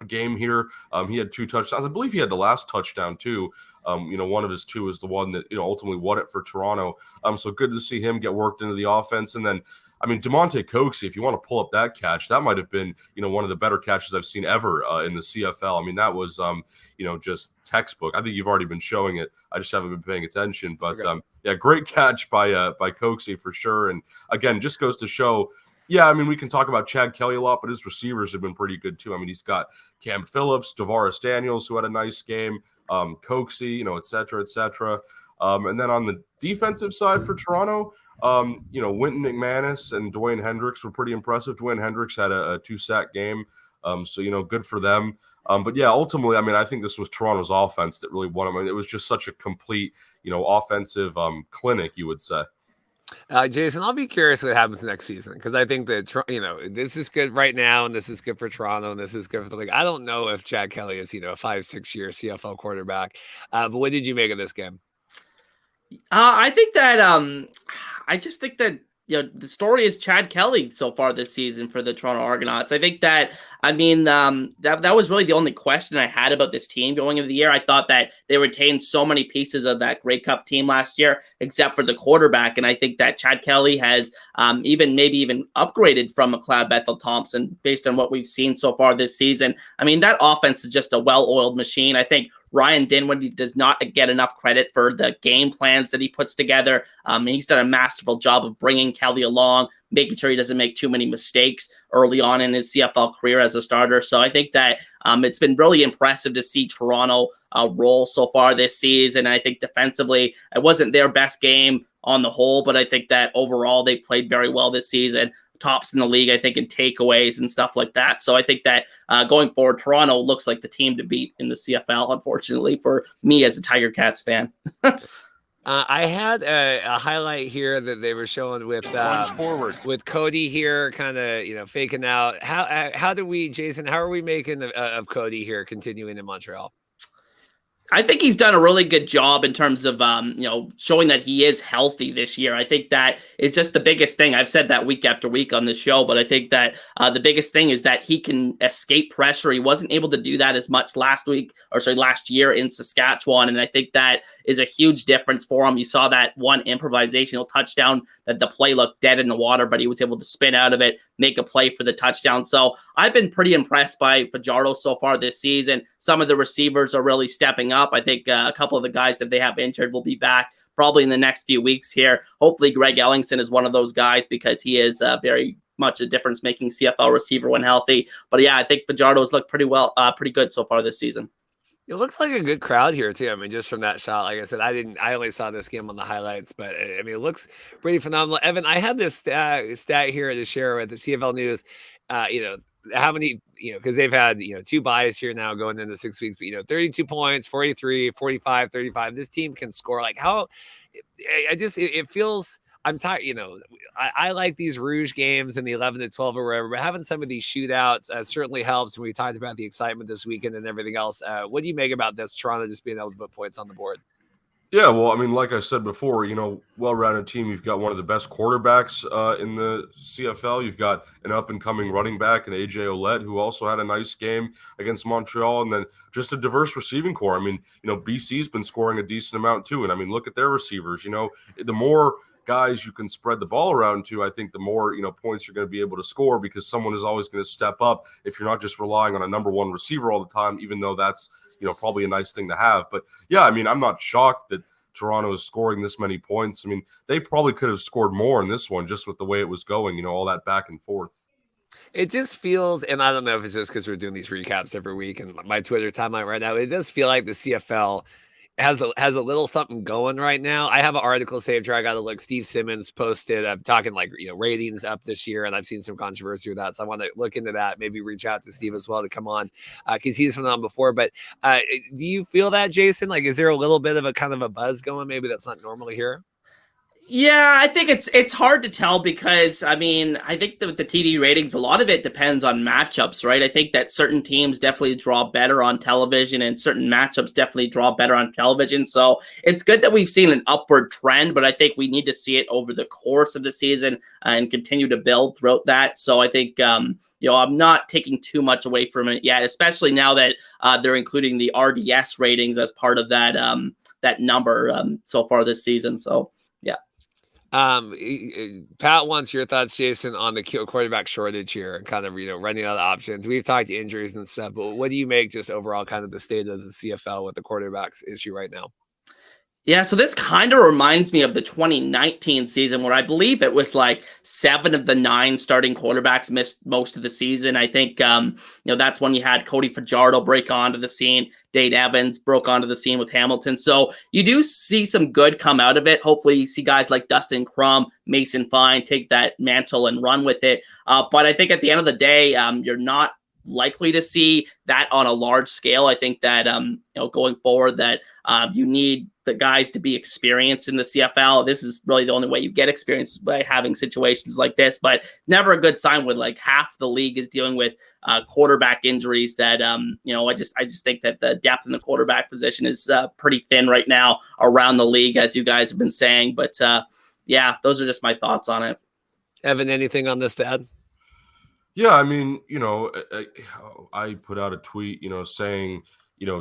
game here. He had 2 touchdowns. I believe he had the last touchdown too. One of his 2 is the one that ultimately won it for Toronto. So good to see him get worked into the offense. And then, I mean, DeMonte Coxey, if you want to pull up that catch, that might have been, one of the better catches I've seen ever in the CFL. I mean, that was, just textbook. I think you've already been showing it. I just haven't been paying attention. But yeah, great catch by Coxey for sure. And again, just goes to show. Yeah, I mean, we can talk about Chad Kelly a lot, but his receivers have been pretty good too. I mean, he's got Cam Phillips, Tavares Daniels, who had a nice game, Coxey, et cetera, et cetera. And then on the defensive side for Toronto, Wynton McManus and Dwayne Hendricks were pretty impressive. Dwayne Hendricks had a 2-sack game, so good for them. But yeah, ultimately, I mean, I think this was Toronto's offense that really won them. I mean, it was just such a complete, offensive clinic, you would say. Jason, I'll be curious what happens next season because I think that this is good right now, and this is good for Toronto, and this is good for the league. I don't know if Chad Kelly is a 5-6 year CFL quarterback, but what did you make of this game? I think that I just think that the story is Chad Kelly so far this season for the Toronto Argonauts. I think that, that was really the only question I had about this team going into the year. I thought that they retained so many pieces of that Grey Cup team last year, except for the quarterback. And I think that Chad Kelly has even upgraded from McLeod Bethel Thompson based on what we've seen so far this season. I mean, that offense is just a well-oiled machine. I think Ryan Dinwiddie does not get enough credit for the game plans that he puts together. He's done a masterful job of bringing Kelly along, making sure he doesn't make too many mistakes early on in his CFL career as a starter. So I think that it's been really impressive to see Toronto roll so far this season. I think defensively, it wasn't their best game on the whole, but I think that overall they played very well this season. Tops in the league, I think, in takeaways and stuff like that. So I think that going forward, Toronto looks like the team to beat in the CFL, unfortunately, for me as a Tiger Cats fan. I had a highlight here that they were showing with forward with Cody here, kind of faking out. How do we, Jason? How are we making of Cody here continuing in Montreal? I think he's done a really good job in terms of, showing that he is healthy this year. I think that is just the biggest thing. I've said that week after week on the show, but I think that the biggest thing is that he can escape pressure. He wasn't able to do that as much last year in Saskatchewan. And I think that is a huge difference for him. You saw that one improvisational touchdown that the play looked dead in the water, but he was able to spin out of it, make a play for the touchdown. So I've been pretty impressed by Fajardo so far this season. Some of the receivers are really stepping up. I think a couple of the guys that they have injured will be back probably in the next few weeks here. Hopefully Greg Ellingson is one of those guys because he is very much a difference-making CFL receiver when healthy. But yeah, I think Fajardo's looked pretty good so far this season. It looks like a good crowd here too. I mean, just from that shot, like I said, I only saw this game on the highlights, but I mean, it looks pretty phenomenal. Evan, I had this stat here to share with the CFL News. How many, because they've had, 2 buys here now going into 6 weeks, but 32 points, 43, 45, 35. This team can score. Like it feels, I'm tired, I like these Rouge games in the 11 to 12 or whatever, but having some of these shootouts certainly helps. And we talked about the excitement this weekend and everything else. What do you make about this, Toronto just being able to put points on the board? Yeah, well, I mean, like I said before, well-rounded team. You've got one of the best quarterbacks in the CFL. You've got an up-and-coming running back, and AJ Ouellette, who also had a nice game against Montreal, and then just a diverse receiving core. I mean, BC's been scoring a decent amount too, and I mean, look at their receivers. The more guys you can spread the ball around to, I think the more points you're going to be able to score because someone is always going to step up if you're not just relying on a number one receiver all the time, even though that's probably a nice thing to have. But yeah, I mean, I'm not shocked that Toronto is scoring this many points. I mean, they probably could have scored more in this one just with the way it was going, all that back and forth. It just feels, and I don't know if it's just because we're doing these recaps every week and my Twitter timeline right now, it does feel like the CFL has a little something going right now. I have an article saved here. I got to look. Steve Simmons posted. I'm talking ratings up this year, and I've seen some controversy with that. So I want to look into that. Maybe reach out to Steve as well to come on because he's been on before. But do you feel that, Jason? Like, is there a little bit of a kind of a buzz going? Maybe that's not normally here. Yeah, I think it's hard to tell because I mean I think with the TV ratings, a lot of it depends on matchups, right? I think that certain teams definitely draw better on television, and certain matchups definitely draw better on television. So it's good that we've seen an upward trend, but I think we need to see it over the course of the season and continue to build throughout that. So I think I'm not taking too much away from it yet, especially now that they're including the RDS ratings as part of that number so far this season. So yeah. Pat wants your thoughts, Jason, on the quarterback shortage here and kind of, running out of options. We've talked injuries and stuff, but what do you make just overall kind of the state of the CFL with the quarterbacks issue right now? Yeah, so this kind of reminds me of the 2019 season where I believe it was like 7 of the 9 starting quarterbacks missed most of the season. I think, that's when you had Cody Fajardo break onto the scene. Dane Evans broke onto the scene with Hamilton. So you do see some good come out of it. Hopefully you see guys like Dustin Crum, Mason Fine take that mantle and run with it. But I think at the end of the day, you're not likely to see that on a large scale. I think that going forward that you need the guys to be experienced in the CFL. This is really the only way you get experience by having situations like this, but never a good sign when like half the league is dealing with quarterback injuries that I just think that the depth in the quarterback position is pretty thin right now around the league, as you guys have been saying. But yeah, those are just my thoughts on it. Evan, anything on this to add? Yeah, I mean, I put out a tweet, saying,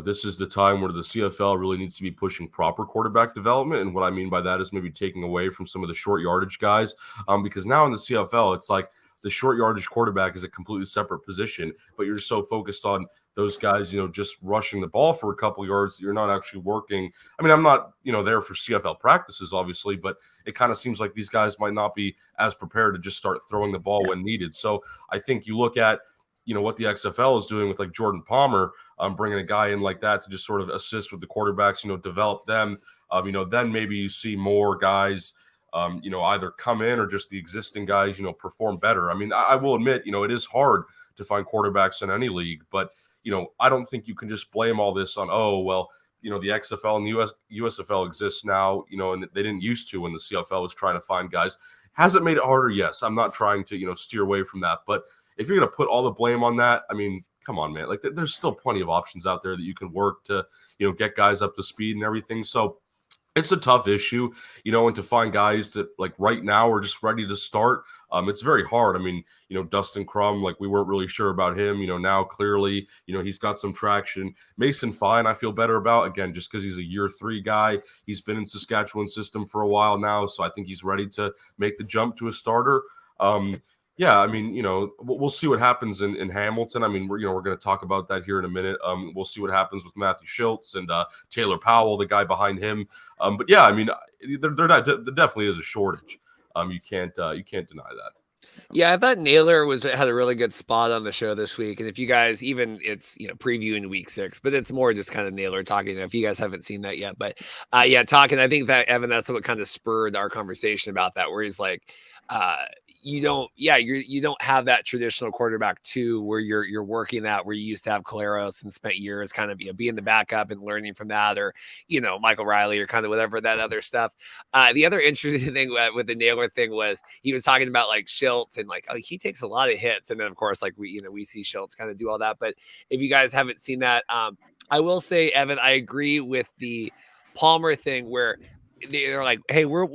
this is the time where the CFL really needs to be pushing proper quarterback development. And what I mean by that is maybe taking away from some of the short yardage guys. Because now in the CFL, it's like the short yardage quarterback is a completely separate position, but you're so focused on those guys, just rushing the ball for a couple yards that you're not actually working. I mean, I'm not, there for CFL practices, obviously, but it kind of seems like these guys might not be as prepared to just start throwing the ball when needed. So I think you look at, what the XFL is doing with like Jordan Palmer, bringing a guy in like that to just sort of assist with the quarterbacks, develop them, then maybe you see more guys, either come in or just the existing guys, perform better. I mean, I will admit, it is hard to find quarterbacks in any league, but, I don't think you can just blame all this on, the XFL and the USFL exists now, and they didn't used to when the CFL was trying to find guys. Has it made it harder? Yes. I'm not trying to, steer away from that. But if you're going to put all the blame on that, I mean, come on, man. Like there's still plenty of options out there that you can work to, get guys up to speed and everything. So it's a tough issue, and to find guys that like right now are just ready to start. It's very hard. I mean, Dustin Crum, like we weren't really sure about him, now clearly, he's got some traction. Mason Fine, I feel better about, again, just because he's a year 3 guy. He's been in Saskatchewan system for a while now. So I think he's ready to make the jump to a starter. Yeah, I mean, we'll see what happens in Hamilton. I mean, we're going to talk about that here in a minute. We'll see what happens with Matthew Schultz and Taylor Powell, the guy behind him. But yeah, I mean, there definitely is a shortage. You can't deny that. Yeah, I thought Naylor had a really good spot on the show this week. And if you guys, even it's previewing week 6, but it's more just kind of Naylor talking. If you guys haven't seen that yet, but talking, I think that Evan, that's what kind of spurred our conversation about that, where he's like, you don't have that traditional quarterback 2 where you're working at where you used to have Caleros and spent years kind of being the backup and learning from that, or Michael Riley or kind of whatever that other stuff. The other interesting thing with the Naylor thing was he was talking about like Schultz and like he takes a lot of hits, and then of course like we see Schultz kind of do all that. But if you guys haven't seen that, I will say, Evan, I agree with the Palmer thing where they're like, hey, we're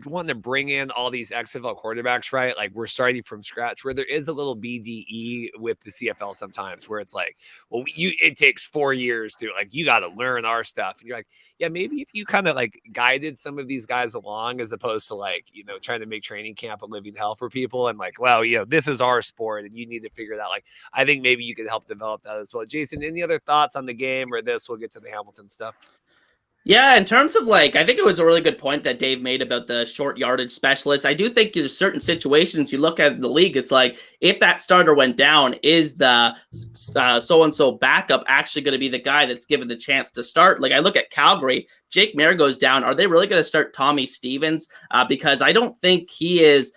wanting to bring in all these XFL quarterbacks, right? Like we're starting from scratch, where there is a little BDE with the CFL sometimes where it's like, well, it takes 4 years to like, you got to learn our stuff. And you're like, yeah, maybe if you kind of like guided some of these guys along, as opposed to like, trying to make training camp a living hell for people and like, well, this is our sport and you need to figure it out. Like, I think maybe you could help develop that as well. Jason, any other thoughts on the game or this? We'll get to the Hamilton stuff. Yeah, in terms of like, I think it was a really good point that Dave made about the short yardage specialist. I do think there's certain situations you look at the league, it's like if that starter went down, is the so-and-so backup actually going to be the guy that's given the chance to start? Like I look at Calgary, Jake Mayer goes down. Are they really going to start Tommy Stevens? Because I don't think he is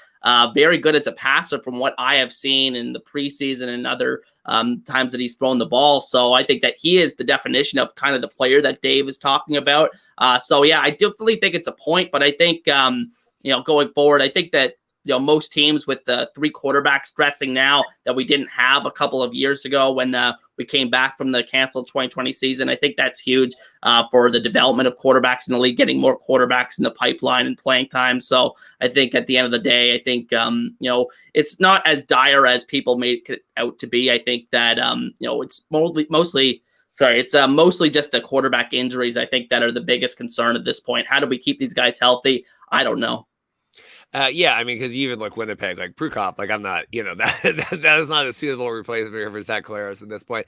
very good as a passer from what I have seen in the preseason and other times that he's thrown the ball. So I think that he is the definition of kind of the player that Dave is talking about. So yeah, I definitely think it's a point, but I think going forward, I think that most teams with the 3 quarterbacks dressing now that we didn't have a couple of years ago when we came back from the canceled 2020 season. I think that's huge for the development of quarterbacks in the league, getting more quarterbacks in the pipeline and playing time. So I think at the end of the day, I think, it's not as dire as people make it out to be. I think that, it's mostly just the quarterback injuries, I think, that are the biggest concern at this point. How do we keep these guys healthy? I don't know. Yeah, I mean, because you even look Winnipeg, like Prukop, like I'm not, that is not a suitable replacement for Zach Collaros at this point.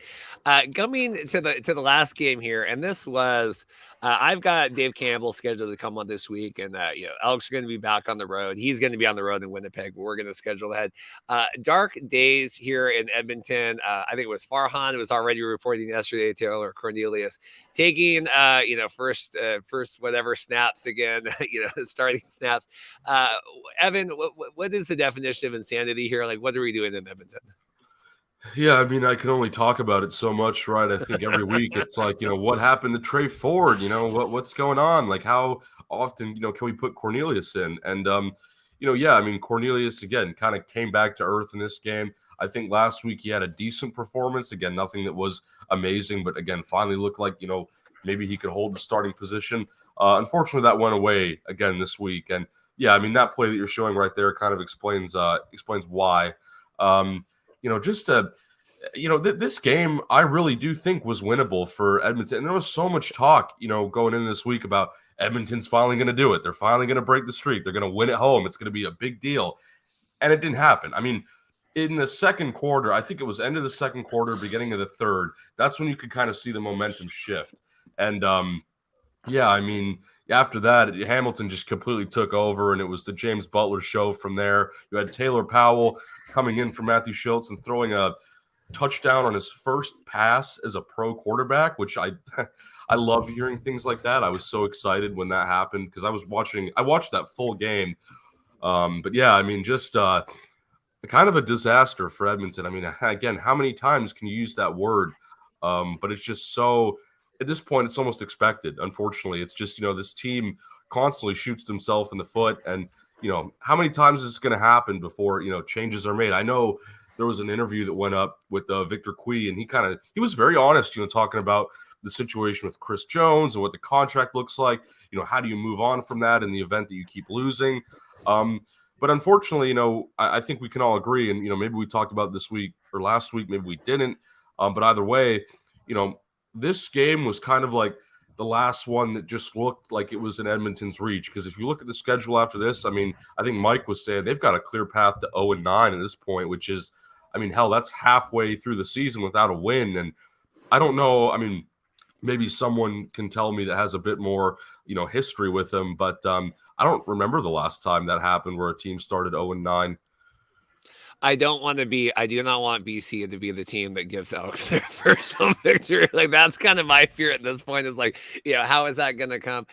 Coming to the last game here, and this was, I've got Dave Campbell scheduled to come on this week, and Alex are going to be back on the road. He's going to be on the road in Winnipeg, but we're going to schedule ahead. Dark days here in Edmonton. I think it was Farhan. It was already reporting yesterday. Taylor Cornelius taking, first whatever snaps again, starting snaps. Evan, what is the definition of insanity here? Like, what are we doing in Edmonton? Yeah, I mean, I can only talk about it so much, right? I think every week it's like, what happened to Trey Ford? What's going on? Like, how often, can we put Cornelius in? And, yeah, I mean, Cornelius, again, kind of came back to earth in this game. I think last week he had a decent performance. Again, nothing that was amazing, but again, finally looked like, maybe he could hold the starting position. Unfortunately, that went away again this week. And yeah, I mean, that play that you're showing right there kind of explains why. This game I really do think was winnable for Edmonton. And there was so much talk, going into this week about Edmonton's finally going to do it. They're finally going to break the streak. They're going to win at home. It's going to be a big deal. And it didn't happen. I mean, in the second quarter, I think it was end of the second quarter, beginning of the third, that's when you could kind of see the momentum shift. And yeah, I mean, after that, Hamilton just completely took over, and it was the James Butler show from there. You had Taylor Powell coming in for Matthew Schultz and throwing a touchdown on his first pass as a pro quarterback, which I love hearing things like that. I was so excited when that happened because I watched that full game. But yeah, I mean, just kind of a disaster for Edmonton. I mean, again, how many times can you use that word? But it's just so, at this point, it's almost expected. Unfortunately, it's just, this team constantly shoots themselves in the foot. And, how many times is this going to happen before, changes are made? I know there was an interview that went up with Victor Cui, and he was very honest, talking about the situation with Chris Jones and what the contract looks like. How do you move on from that in the event that you keep losing? But unfortunately, I think we can all agree, and, maybe we talked about this week or last week, maybe we didn't. But either way, this game was kind of like the last one that just looked like it was in Edmonton's reach. Because if you look at the schedule after this, I mean, I think Mike was saying they've got a clear path to 0-9 at this point, which is, I mean, hell, that's halfway through the season without a win. And I don't know, I mean, maybe someone can tell me that has a bit more, history with them. But I don't remember the last time that happened where a team started 0-9. I do not want BC to be the team that gives Alex their first home victory. Like, that's kind of my fear at this point, is like, how is that going to come?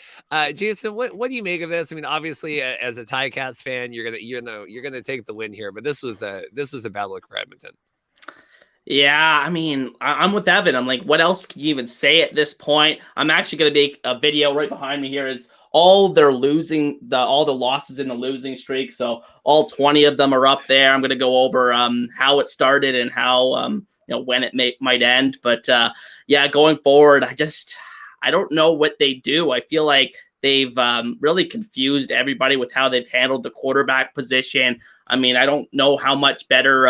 Jason, what do you make of this? I mean, obviously, as a Ticats fan, you're gonna take the win here, but this was a bad look for Edmonton. Yeah, I mean, I'm with Evan. I'm like, what else can you even say at this point? I'm actually going to make a video right behind me here is all the losses in the losing streak. So all 20 of them are up there. I'm going to go over how it started and how, when it might end. But yeah, going forward, I don't know what they do. I feel like they've really confused everybody with how they've handled the quarterback position. I mean, I don't know how much better,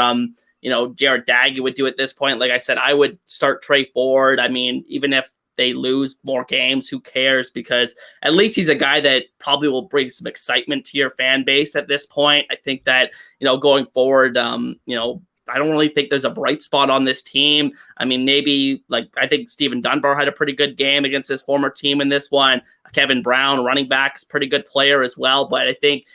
Jared Daggy would do at this point. Like I said, I would start Trey Ford. I mean, even if they lose more games, who cares? Because at least he's a guy that probably will bring some excitement to your fan base at this point. I think that, going forward, I don't really think there's a bright spot on this team. I mean, maybe I think Steven Dunbar had a pretty good game against his former team in this one. Kevin Brown, running back, is a pretty good player as well. But I think,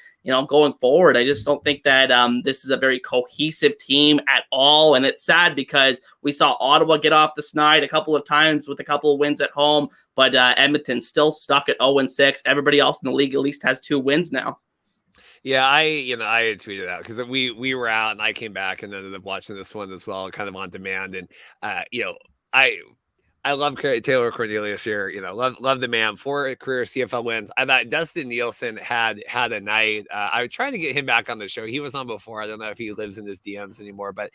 going forward, I just don't think that this is a very cohesive team at all. And it's sad because we saw Ottawa get off the schneid a couple of times with a couple of wins at home, but Edmonton's still stuck at 0-6. Everybody else in the league at least has 2 wins now. Yeah, I had tweeted out because we were out and I came back and ended up watching this one as well, kind of on demand. And I love Taylor Cornelius here. Love the man. 4 career CFL wins. I thought Dustin Nielsen had a night. I was trying to get him back on the show. He was on before. I don't know if he lives in his DMs anymore, but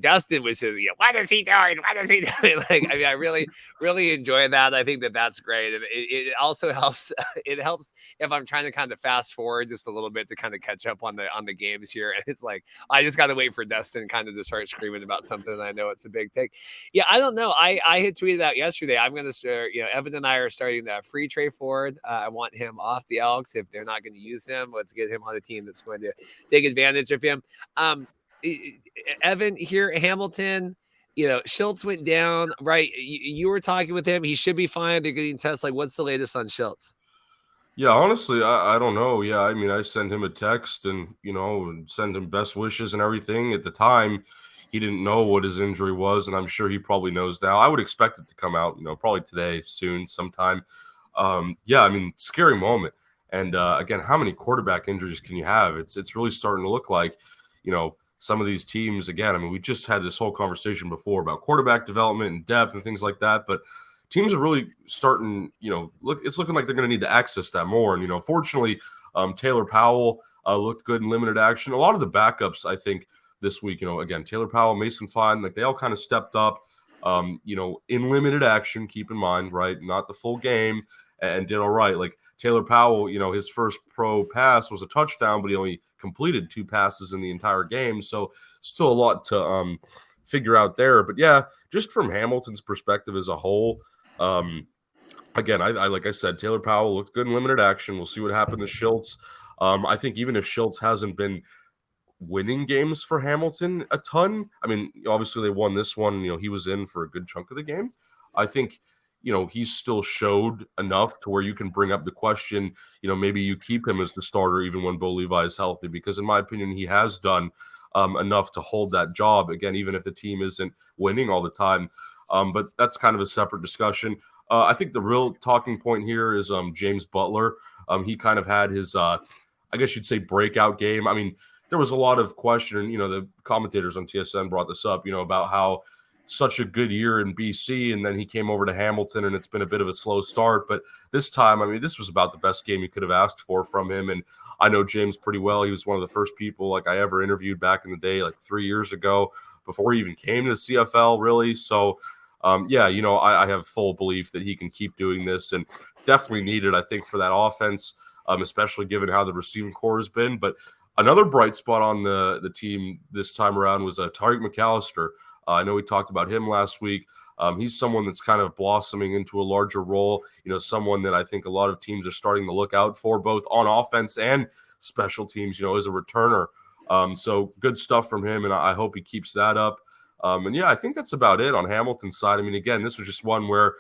Dustin was just, what is he doing? What is he doing? Like, I mean, I really, really enjoy that. I think that's great. And it also helps. It helps if I'm trying to kind of fast forward just a little bit to kind of catch up on the games here. And it's like, I just got to wait for Dustin kind of to start screaming about something. I know it's a big thing. Yeah, I don't know. I had tweeted out yesterday. I'm going to start, Evan and I are starting that free Trey Ford. I want him off the Elks. If they're not going to use him, let's get him on a team that's going to take advantage of him. Evan here, Hamilton, Schultz went down, right? You were talking with him. He should be fine. They're getting tests. Like, what's the latest on Schultz? Yeah, honestly, I don't know. Yeah, I mean, I sent him a text and, send him best wishes and everything. At the time, he didn't know what his injury was, and I'm sure he probably knows now. I would expect it to come out, probably today, soon, sometime. Yeah, I mean, scary moment. And again, how many quarterback injuries can you have? It's really starting to look like, some of these teams, again, I mean, we just had this whole conversation before about quarterback development and depth and things like that, but teams are really starting, it's looking like they're going to need to access that more. And, fortunately, Taylor Powell looked good in limited action. A lot of the backups, I think, this week, again, Taylor Powell, Mason Fine, like they all kind of stepped up, in limited action, keep in mind, right? Not the full game, and did all right. Like Taylor Powell, his first pro pass was a touchdown, but he only completed 2 passes in the entire game. So still a lot to figure out there. But yeah, just from Hamilton's perspective as a whole, again, I like I said, Taylor Powell looked good in limited action. We'll see what happened to Schultz. I think even if Schultz hasn't been winning games for Hamilton a ton, I mean, obviously they won this one. He was in for a good chunk of the game. I think, he's still showed enough to where you can bring up the question, maybe you keep him as the starter even when Bo Levi is healthy, because in my opinion, he has done enough to hold that job, again, even if the team isn't winning all the time. But that's kind of a separate discussion. I think the real talking point here is James Butler. He kind of had his, I guess you'd say, breakout game. I mean, there was a lot of question, and, the commentators on TSN brought this up, about how such a good year in BC, and then he came over to Hamilton, and it's been a bit of a slow start. But this time, I mean, this was about the best game you could have asked for from him. And I know James pretty well. He was one of the first people I ever interviewed back in the day, 3 years ago, before he even came to the CFL, really. So, yeah, I have full belief that he can keep doing this, and definitely needed, I think, for that offense, especially given how the receiving core has been. But another bright spot on the team this time around was Tariq McAllister. I know we talked about him last week. He's someone that's kind of blossoming into a larger role, someone that I think a lot of teams are starting to look out for, both on offense and special teams, as a returner. So good stuff from him, and I hope he keeps that up. And yeah, I think that's about it on Hamilton's side. I mean, again, this was just one where,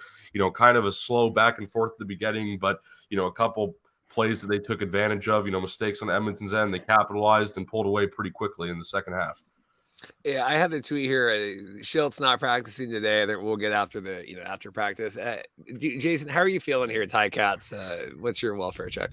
kind of a slow back and forth at the beginning, but, a couple plays that they took advantage of, mistakes on Edmonton's end, they capitalized and pulled away pretty quickly in the second half. Yeah, I have the tweet here. Schultz not practicing today. We'll get after after practice. Jason, how are you feeling here at Ticats? What's your welfare check?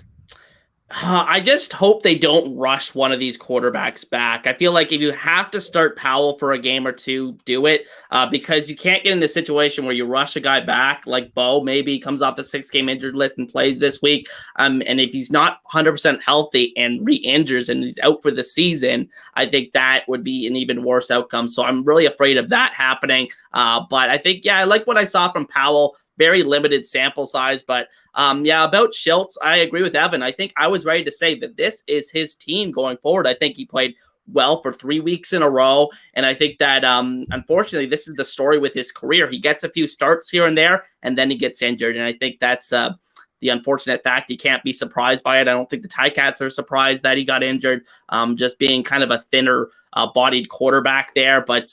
I just hope they don't rush one of these quarterbacks back. I feel like if you have to start Powell for a game or two, do it, because you can't get in a situation where you rush a guy back like Bo. Maybe he comes off the 6-game injured list and plays this week. And if he's not 100% healthy and re-injures and he's out for the season, I think that would be an even worse outcome. So I'm really afraid of that happening. But I think, yeah, I like what I saw from Powell. Very limited sample size, but yeah, about Schultz, I agree with Evan. I think I was ready to say that this is his team going forward. I think he played well for 3 weeks in a row, and I think that unfortunately, this is the story with his career. He gets a few starts here and there, and then he gets injured, and I think that's the unfortunate fact. You can't be surprised by it. I don't think the Ticats are surprised that he got injured, just being kind of a thinner bodied quarterback there. But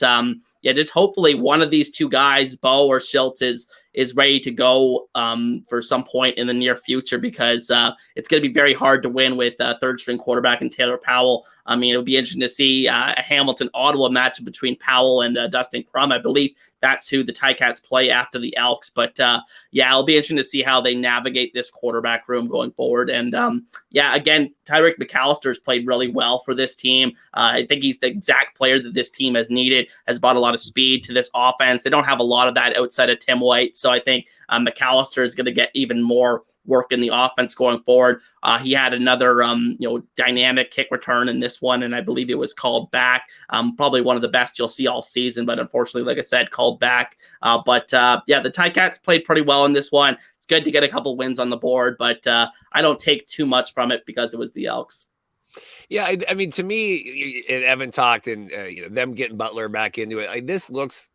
yeah, just hopefully one of these two guys, Bo or Schultz, is is ready to go for some point in the near future, because it's going to be very hard to win with third string quarterback and Taylor Powell. I mean, it'll be interesting to see a Hamilton-Ottawa matchup between Powell and Dustin Crum. I believe that's who the Ticats play after the Elks. But yeah, it'll be interesting to see how they navigate this quarterback room going forward. And yeah, again, Tyreek McAllister has played really well for this team. I think he's the exact player that this team has needed, has brought a lot of speed to this offense. They don't have a lot of that outside of Tim White. So I think McAllister is going to get even more work in the offense going forward. He had another, dynamic kick return in this one, and I believe it was called back. Probably one of the best you'll see all season, but unfortunately, like I said, called back. But yeah, the Ticats played pretty well in this one. It's good to get a couple wins on the board, but I don't take too much from it because it was the Elks. Yeah, I mean, to me, and Evan talked, and them getting Butler back into it. This looks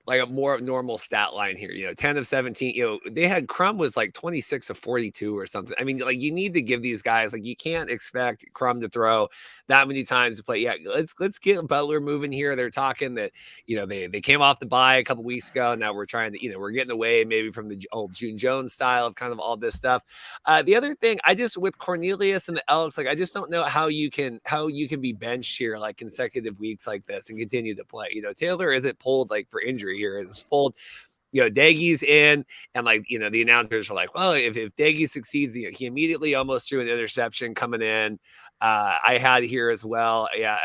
like a more normal stat line here, 10 of 17, they had Crum was like 26 of 42 or something. I mean, like, you need to give these guys, like, you can't expect Crum to throw that many times to play. Yeah, let's get Butler moving here. They're talking that, they came off the bye a couple weeks ago. Now we're trying to, we're getting away maybe from the old June Jones style of kind of all this stuff. The other thing, with Cornelius and the Elks, like, I just don't know how you can be benched here like consecutive weeks like this and continue to play. Taylor isn't pulled like for injury here. It's pulled, Daigie's in, and the announcers are like, well, if Daigie succeeds, he immediately almost threw an interception coming in. I had here as well. Yeah,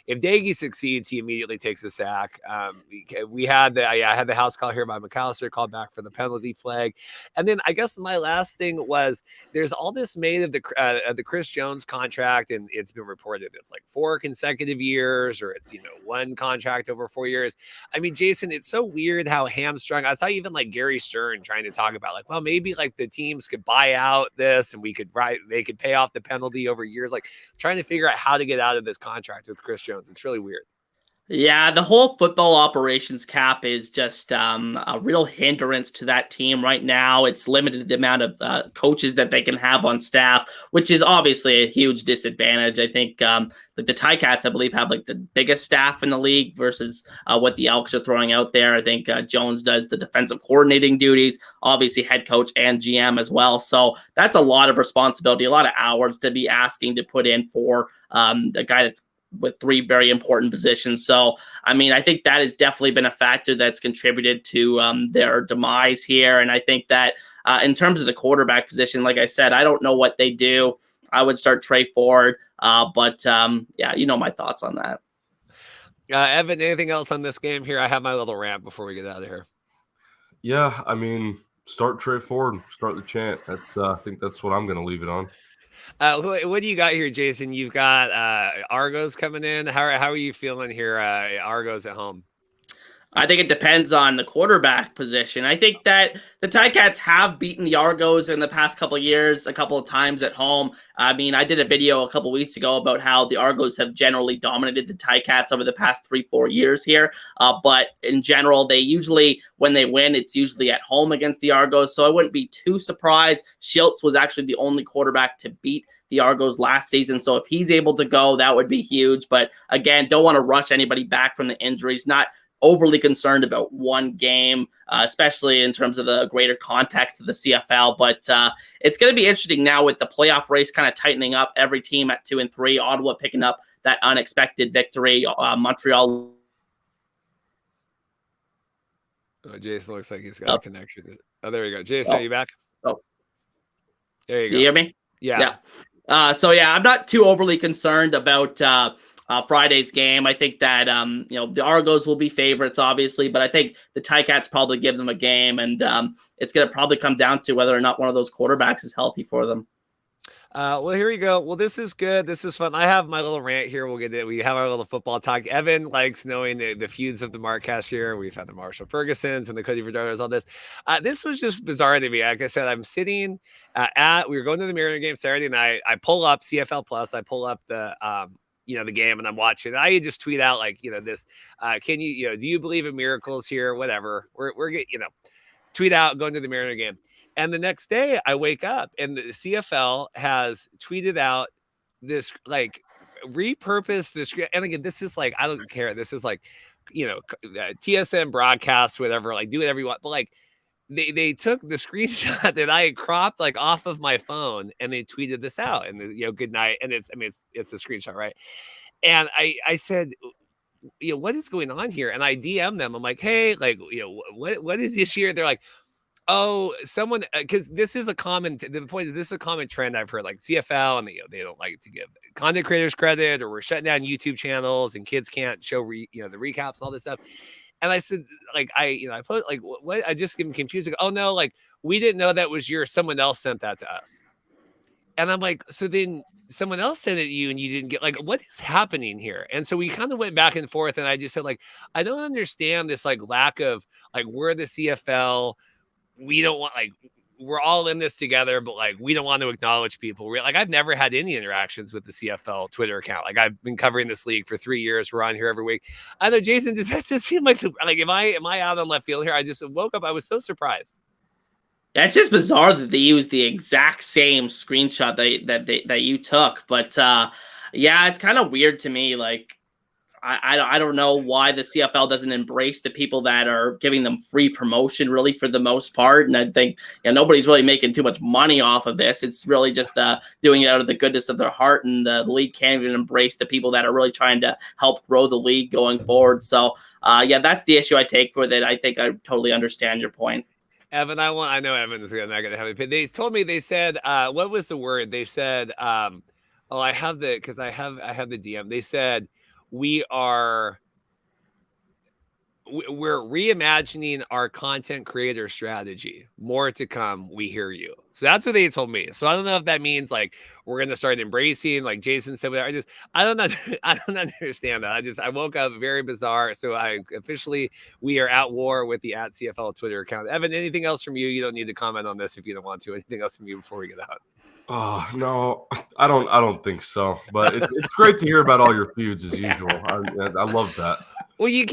if Daigie succeeds, he immediately takes a sack. We had I had the house call here by McAllister, called back for the penalty flag, and then I guess my last thing was there's all this made of the Chris Jones contract, and it's been reported it's like 4 consecutive years, or it's one contract over 4 years. I mean, Jason, it's so weird how hamstrung. I saw even like Gary Stern trying to talk about well, maybe like the teams could buy out this and they could pay off the penalty over years, like trying to figure out how to get out of this contract with Chris Jones. It's really weird. Yeah, the whole football operations cap is just a real hindrance to that team right now. It's limited the amount of coaches that they can have on staff, which is obviously a huge disadvantage. I think the Ticats, I believe, have the biggest staff in the league versus what the Elks are throwing out there. I think Jones does the defensive coordinating duties, obviously head coach and GM as well. So that's a lot of responsibility, a lot of hours to be asking to put in for a guy that's with 3 very important positions. So, I mean, I think that has definitely been a factor that's contributed to their demise here. And I think that in terms of the quarterback position, like I said, I don't know what they do. I would start Trey Ford. But yeah, my thoughts on that. Evan, anything else on this game here? I have my little rant before we get out of here. Yeah, I mean, start Trey Ford, start the chant. That's I think that's what I'm going to leave it on. What do you got here, Jason? You've got Argos coming in. How are you feeling here? Argos at home. I think it depends on the quarterback position. I think that the Ticats have beaten the Argos in the past couple of years, a couple of times at home. I mean, I did a video a couple of weeks ago about how the Argos have generally dominated the Ticats over the past 3-4 years here. But in general, they usually, when they win, it's usually at home against the Argos. So I wouldn't be too surprised. Schultz was actually the only quarterback to beat the Argos last season. So if he's able to go, that would be huge. But again, don't want to rush anybody back from the injuries. Not overly concerned about one game, especially in terms of the greater context of the CFL. But it's going to be interesting now with the playoff race kind of tightening up, every team at 2 and 3, Ottawa picking up that unexpected victory, Montreal. Jason looks like he's got a connection. Oh, there you go. Jason, are you back? Oh, there you go. You hear me? Yeah. So yeah, I'm not too overly concerned about Friday's game. I think that the Argos will be favorites, obviously, but I think the Ticats probably give them a game, and it's going to probably come down to whether or not one of those quarterbacks is healthy for them. Well, here we go. Well, this is good. This is fun. I have my little rant here. We have our little football talk. Evan likes knowing the feuds of the Marcast here. We've had the Marshall Fergusons and the Cody Verdonas, all this. This was just bizarre to me. Like I said, I'm sitting we were going to the Mariner game Saturday night. I pull up CFL Plus. I pull up the the game, and I'm watching. And I just tweet out this. Can you do you believe in miracles here? Whatever. We're getting tweet out going to the Mariner game. And the next day I wake up and the CFL has tweeted out this repurpose this. And again, this is I don't care. This is TSN broadcast, whatever, do whatever you want. But they took the screenshot that I had cropped like off of my phone and they tweeted this out and good night. And it's a screenshot, right? And I said, what is going on here? And I DM them. I'm like, hey, like, what is this year? They're like, oh, someone, because this is a common. The point is, this is a common trend I've heard. Like CFL, and they don't like to give content creators credit, or we're shutting down YouTube channels, and kids can't show the recaps and all this stuff. And I said, like, I put like, what? I just get confused. Like, oh no, like we didn't know that was yours. Someone else sent that to us. And I'm like, so then someone else sent it to you and you didn't get, like, what is happening here? And so we kind of went back and forth. And I just said, like, I don't understand this like lack of like, we're the CFL. We don't want, like, we're all in this together, but like, we don't want to acknowledge people. We're like, I've never had any interactions with the CFL Twitter account. Like, I've been covering this league for 3 years. We're on here every week. I know, Jason, does that just seem like am I out on left field here? I just woke up. I was so surprised. Yeah, it's just bizarre that they used the exact same screenshot that you took. But yeah, it's kind of weird to me. Like, I don't know why the CFL doesn't embrace the people that are giving them free promotion, really, for the most part. And I think nobody's really making too much money off of this. It's really just doing it out of the goodness of their heart. And the league can't even embrace the people that are really trying to help grow the league going forward. So yeah, that's the issue I take with it. I think I totally understand your point. Evan, I know Evan's not going to have it. They told me, they said, what was the word? They said, I have the DM. They said, we're reimagining our content creator strategy. More to come. We hear you. So that's what they told me. So I don't know if that means like we're going to start embracing, like Jason said. I don't understand that. I woke up very bizarre. So we are at war with the @CFL Twitter account. Evan, anything else from you? You don't need to comment on this if you don't want to. Anything else from you before we get out? Oh no, I don't think so. But it's great to hear about all your feuds as usual. I love that. Well, we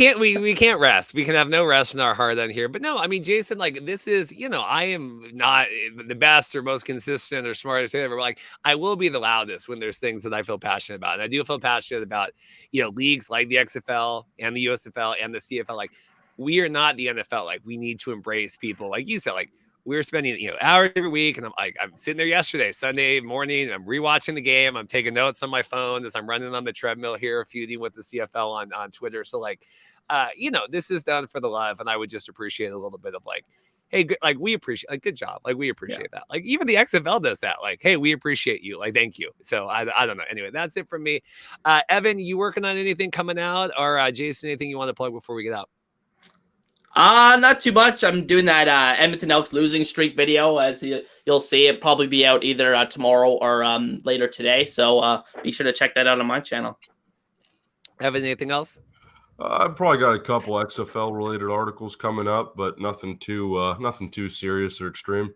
can't rest. We can have no rest in our heart on here. But no, I mean, Jason, like, this is, I am not the best or most consistent or smartest or whatever. Like, I will be the loudest when there's things that I feel passionate about. And I do feel passionate about, leagues like the XFL and the USFL and the CFL. Like, we are not the NFL. Like, we need to embrace people. Like you said, like, we're spending, hours every week. And I'm sitting there yesterday, Sunday morning, I'm rewatching the game. I'm taking notes on my phone as I'm running on the treadmill here, feuding with the CFL on Twitter. So like, this is done for the love. And I would just appreciate a little bit of like, hey, good, like, we appreciate, like, good job. Like, we appreciate that. Like, even the XFL does that. Like, hey, we appreciate you. Like, thank you. So I don't know. Anyway, that's it from me. Evan, you working on anything coming out, or Jason, anything you want to plug before we get out? Not too much. I'm doing that Edmonton Elks losing streak video. As you'll see, it probably be out either tomorrow or later today. So be sure to check that out on my channel. Evan, anything else? I've probably got a couple XFL related articles coming up, but nothing too serious or extreme.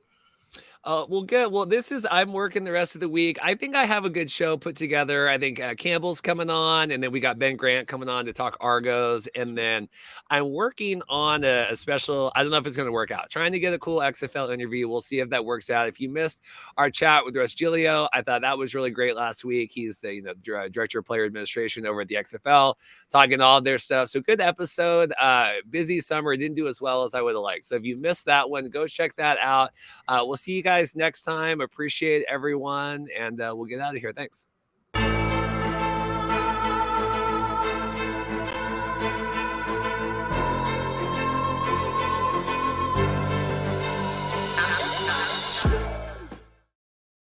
Well, good. Well, I'm working the rest of the week. I think I have a good show put together. I think Campbell's coming on, and then we got Ben Grant coming on to talk Argos. And then I'm working on a special, I don't know if it's going to work out, trying to get a cool XFL interview. We'll see if that works out. If you missed our chat with Russ Giglio, I thought that was really great last week. He's the director of player administration over at the XFL, talking all of their stuff. So good episode. Busy summer. Didn't do as well as I would have liked. So if you missed that one, go check that out. We'll see you guys next time. Appreciate everyone, and we'll get out of here. Thanks.